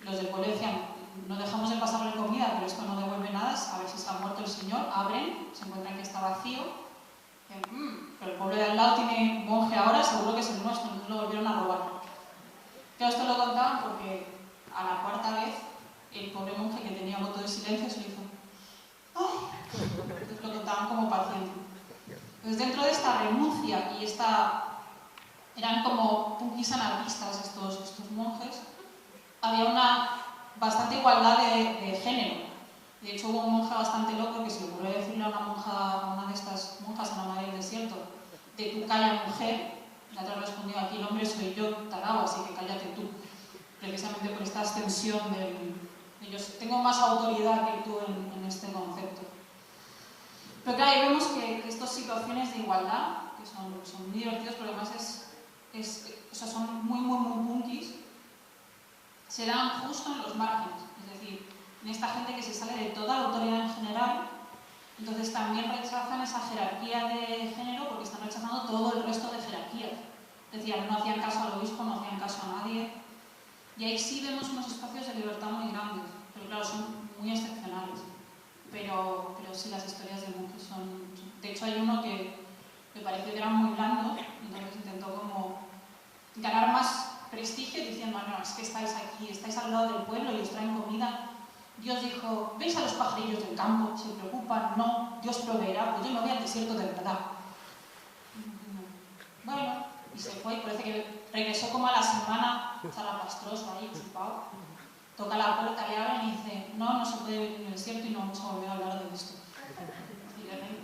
los del pueblo decían, no dejamos de pasarle comida, pero esto no devuelve nada, a ver si se ha muerto el señor, abren, se encuentran que está vacío, pero el pueblo de al lado tiene monje ahora, seguro que es el nuestro, entonces lo volvieron a robar. Claro, esto lo contaban porque a la cuarta vez el pobre monje que tenía voto de silencio se le hizo ¡ay! Entonces lo contaban como paciente. Entonces dentro de esta renuncia y eran como punkis anarquistas estos monjes, había una bastante igualdad de género. De hecho hubo un monje bastante loco que se le ocurrió decirle a una de estas monjas, a la madre del desierto, de tú calla mujer. La otra respondió, aquí el hombre soy yo, tarao, así que cállate tú. Precisamente por esta extensión de yo tengo más autoridad que tú en este concepto. Pero claro, ahí vemos que estas situaciones de igualdad, que son muy divertidos, pero además son muy punkis, se dan justo en los márgenes. Es decir, en esta gente que se sale de toda la autoridad en general, entonces también rechazan esa jerarquía de género porque están rechazando todo el resto de jerarquías. Es decir, no hacían caso al obispo, no hacían caso a nadie. Y ahí sí vemos unos espacios de libertad muy grandes, pero claro, son muy excepcionales. Pero sí, las historias de monjes son... De hecho, hay uno que me pareció que era muy blando, entonces intentó como ganar más prestigio diciendo, no, es que estáis aquí, estáis al lado del pueblo y os traen comida. Dios dijo, ¿veis a los pajarillos del campo? ¿Se preocupan? No, Dios proveerá, pues yo me voy al desierto de verdad. Bueno, y se fue, y parece que regresó como a la semana, zarapastroso ahí, chupado. Toca la puerta, le abren y dice, no se puede vivir en el desierto y no vamos a volver a hablar de esto.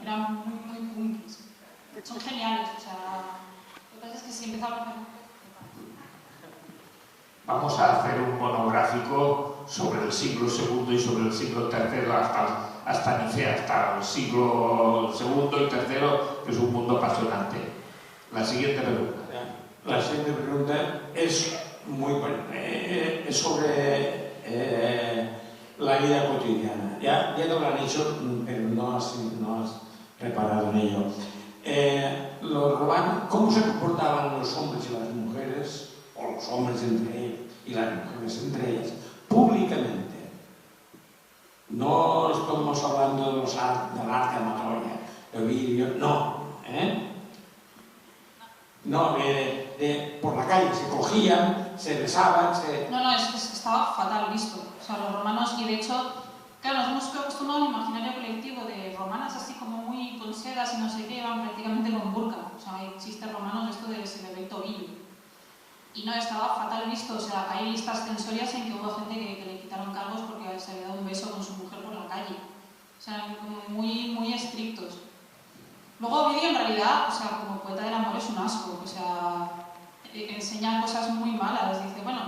Eran muy punkis. Son geniales, o sea, lo que pasa es que si empezaron a... Vamos a hacer un monográfico sobre el siglo II y sobre el siglo III hasta Nicea, hasta el siglo II y III, que es un mundo apasionante. La siguiente pregunta. La siguiente pregunta es sobre la vida cotidiana. Ya te lo han hecho, pero no has reparado en ello. Los romanos, ¿cómo se comportaban los hombres y las mujeres, o los hombres entre ellos y las mujeres entre ellas, públicamente? No estamos hablando del arte amatoria, de vídeo, no. No, por la calle se cogían, se besaban, No, es que estaba fatal visto. O sea, los romanos, y de hecho, claro, nos hemos acostumbrado a un imaginario colectivo de romanas así como muy con sedas y no sé qué, iban prácticamente con burka. O sea, hay chistes romanos de esto de se le ve el tobillo. Y no, estaba fatal visto. O sea, hay listas censorias en que hubo gente que le quitaron cargos porque se había dado un beso con su mujer por la calle. O sea, muy estrictos. Luego Ovidio en realidad, o sea, como poeta del amor es un asco, o sea, enseña cosas muy malas, dice, bueno,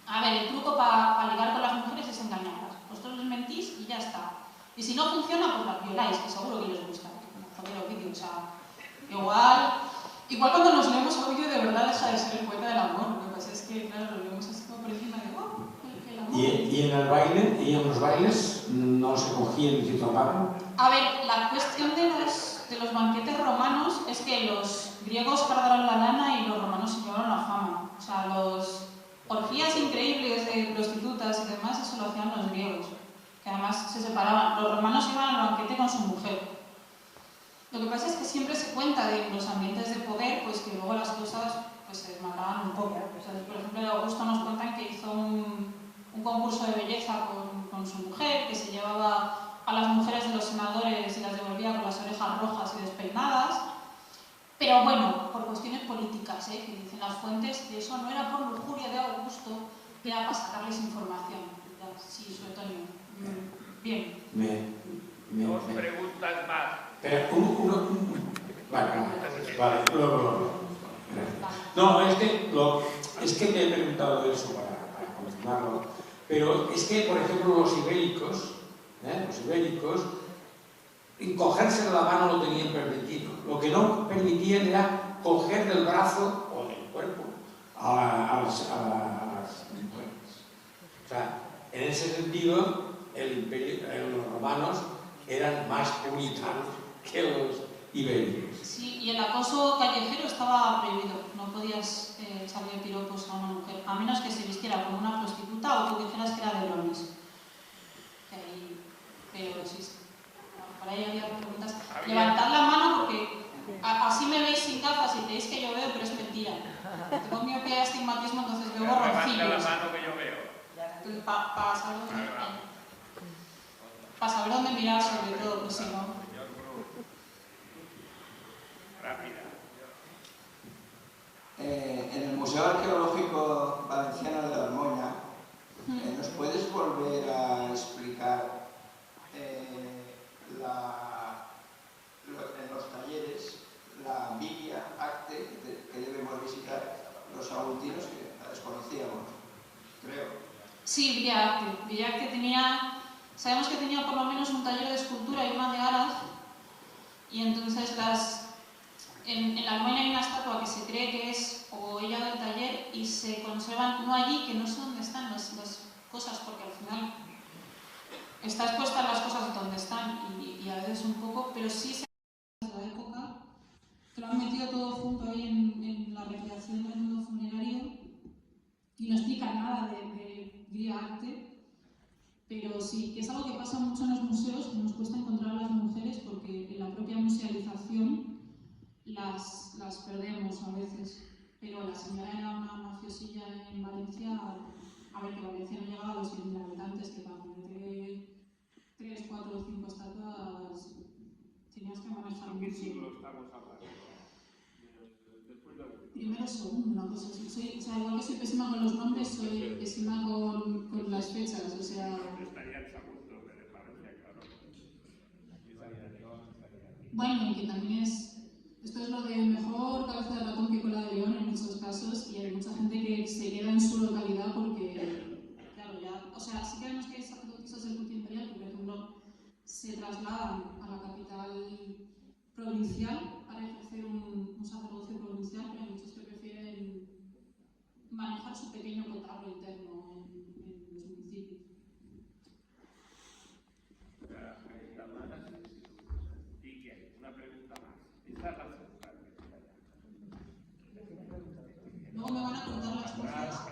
a ver, el truco para ligar con las mujeres es engañarlas, vosotros les mentís y ya está. Y si no funciona, pues las violáis, que seguro que les gusta, joder, Ovidio, o sea, igual cuando nos leemos a Ovidio de verdad deja de ser el poeta del amor, lo que pasa es que, claro, lo leemos así como por encima de, el amor. ¿Y en los bailes no se cogían y se tocaban? A ver, la cuestión de los banquetes romanos es que los griegos cargaron la lana y los romanos se llevaron la fama. O sea, los orgías increíbles de prostitutas y demás, eso lo hacían los griegos, que además se separaban. Los romanos iban al banquete con su mujer. Lo que pasa es que siempre se cuenta de los ambientes de poder, pues que luego las cosas pues, se desmadraban un poco. O sea, por ejemplo, de Augusto nos cuentan que hizo un concurso de belleza con su mujer, que se llevaba a las mujeres de los senadores y las devolvía con las orejas rojas y despeinadas. Pero bueno, por cuestiones políticas, que dicen las fuentes, que eso no era por lujuria de Augusto, que era para sacarles información. Sí, Suetonio. Bien. Dos preguntas más. Pero vale, luego. No, es que te he preguntado eso para confirmarlo, pero es que, por ejemplo, los ibéricos, cogerse de la mano lo tenían permitido. Lo que no permitían era coger del brazo o del cuerpo a las mujeres. O sea, en ese sentido, los romanos eran más puritanos que los ibéricos. Sí, y el acoso callejero estaba prohibido. No podías echarle piropos a una mujer, a menos que se vistiera como una prostituta o que dijeras que era de Bronis. Pero sí, sí. Por ahí había preguntas. Levantad la mano porque así me veis sin gafas y creéis que yo veo, pero es mentira. Tengo miopía y astigmatismo, entonces veo borroncillos. Levanta la mano que yo veo. Entonces, para saber dónde mirar, sobre todo, pues si no. Rápida. En el Museo Arqueológico Valenciano de la Almoina, ¿nos puedes volver a explicar en los talleres la Biblia Acte que debemos visitar los agutinos, que la desconocíamos, creo? Sí, Villa Acte. Villa Acte tenía, sabemos que tenía por lo menos un taller de escultura y una de aras, y entonces en la Almoina hay una estatua que se cree que es o ella del taller y se conservan, no allí, que no sé dónde están las cosas, porque al final está expuestas las cosas donde están y a veces un poco, pero sí se de la época, que lo han metido todo junto ahí en la recreación del mundo funerario y no explican nada de Villa Acte, pero sí, que es algo que pasa mucho en los museos, que nos cuesta encontrar a las mujeres porque en la propia musealización las perdemos a veces. Pero la señora era una mafiosilla en Valencia, a ver, que Valencia no llegaba a los 100.000 habitantes, que para ponerte 3, 4 o 5 estatuas tenías que manejar mucho. ¿Qué siglo estamos hablando? Primero, segundo, una cosa así. O sea, igual que soy pésima con los nombres, soy pésima con las fechas, o sea... Estaría en segundo, me parece, claro. Bueno, y que también esto es lo de mejor cabeza de ratón que cola de león en muchos casos, y hay mucha gente que se queda en su localidad porque, claro, ya... O sea, sí que vemos que hay sacerdotisas del culto imperial que, por ejemplo, se trasladan a la capital provincial para ejercer un sacerdocio provincial, pero hay muchos que prefieren manejar su pequeño cotarro interno en los municipios. ¿Y qué? Una pregunta más. Esta es la segunda. Luego me van a contar las cosas.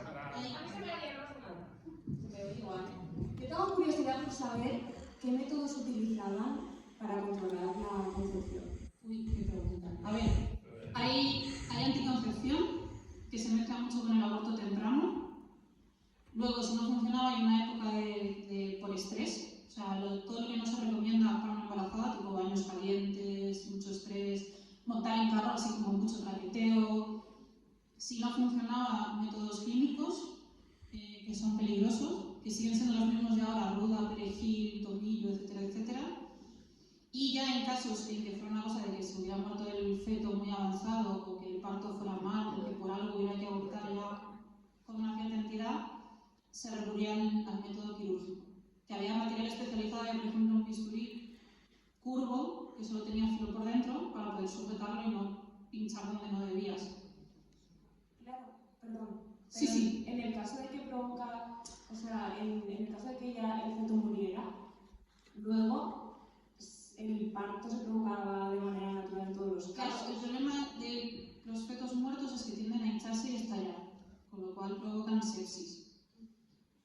Yo tengo curiosidad por saber qué métodos utilizaban para controlar la concepción. Uy, qué pregunta. A ver, hay anticoncepción, que se mezcla mucho con el aborto temprano. Luego, si no funcionaba, hay una época de por estrés. O sea, todo lo que no se recomienda para una embarazada, tipo baños calientes, mucho estrés, montar en carro, así como mucho traqueteo. Si no funcionaba, métodos químicos, que son peligrosos, que siguen siendo los mismos de ahora, ruda, perejil, tomillo, etcétera, etcétera. Y ya en casos en que fuera una cosa de que se hubiera muerto el feto muy avanzado o que el parto fuera mal o que por algo hubiera que abortar ya con una cierta entidad, se recurría al método quirúrgico. Que había material especializado, por ejemplo, un bisturí curvo que solo tenía filo por dentro para poder sujetarlo y no pinchar donde no debías. Claro, perdón. Sí, sí. En el caso de que provoca, o sea, en el caso de que ya el feto muriera, luego el parto se provocaba de manera natural en todos los casos. Claro, el problema de los fetos muertos es que tienden a hincharse y estallar, con lo cual provocan sepsis.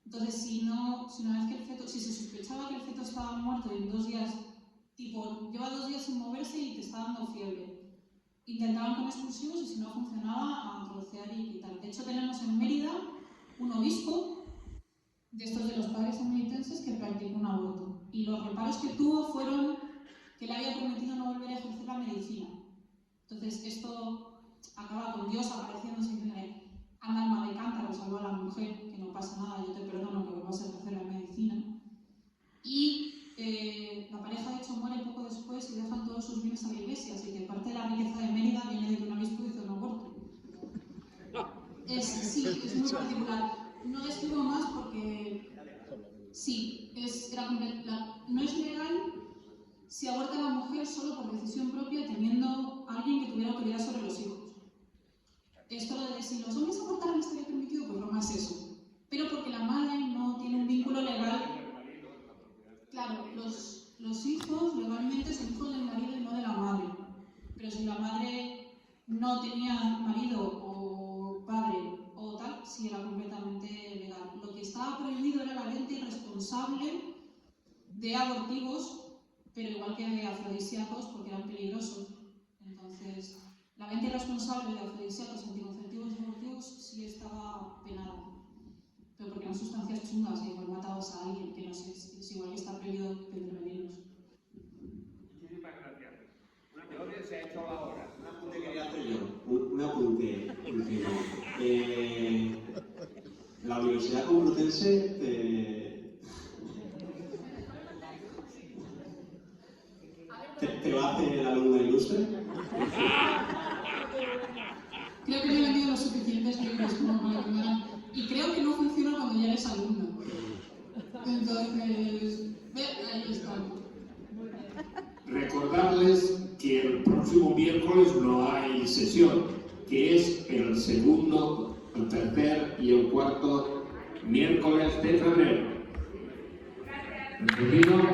Entonces, si una vez que el feto, si se sospechaba que el feto estaba muerto y en 2 días, tipo, lleva 2 días sin moverse y te está dando fiebre, intentaban con expulsivos y si no funcionaba, a trocear y quitar. De hecho, tenemos en Mérida un obispo de estos de los padres emeritenses que practicó un aborto. Y los reparos que tuvo fueron que le había prometido no volver a ejercer la medicina. Entonces, esto acaba con Dios apareciéndose y diciendo, anda alma de cántaro, salva a la mujer, que no pasa nada, yo te perdono que vuelvas a ejercer la medicina. Y la pareja, de hecho, muere poco después y dejan todos sus bienes a la iglesia, así que parte de la riqueza de Mérida viene de que un obispo hizo un aborto. Sí, es muy particular. No describo más porque sí, no es legal si aborta a la mujer solo por decisión propia teniendo a alguien que tuviera autoridad sobre los hijos. Esto de si los hombres abortaran estaría permitido, pues no más eso. Pero porque la madre no tiene un vínculo legal. los hijos legalmente son hijos del marido y no de la madre. Pero si la madre no tenía marido o padre o tal, sí era completamente legal. Lo que estaba prohibido era la venta irresponsable de abortivos, pero igual que de afrodisíacos, porque eran peligrosos. Entonces, la venta irresponsable de afrodisíacos, anticonceptivos y abortivos sí estaba penada. Pero porque eran sustancias chungas, igual matabas a alguien, que no sé, es igual que está prohibido intervenirlos. Muchísimas gracias. Una se ha hecho la hora. Un apunte quería hacer yo. Un apunte último. La Universidad Complutense te va a hacer alumna ilustre. Creo que me he vendido los suficientes libros como para que me hagan. Y creo que no funciona cuando ya eres alumna. Entonces, ahí está. Recordarles que el próximo miércoles no hay sesión, que es el segundo, el tercer y el cuarto miércoles de febrero. ¿Entendido?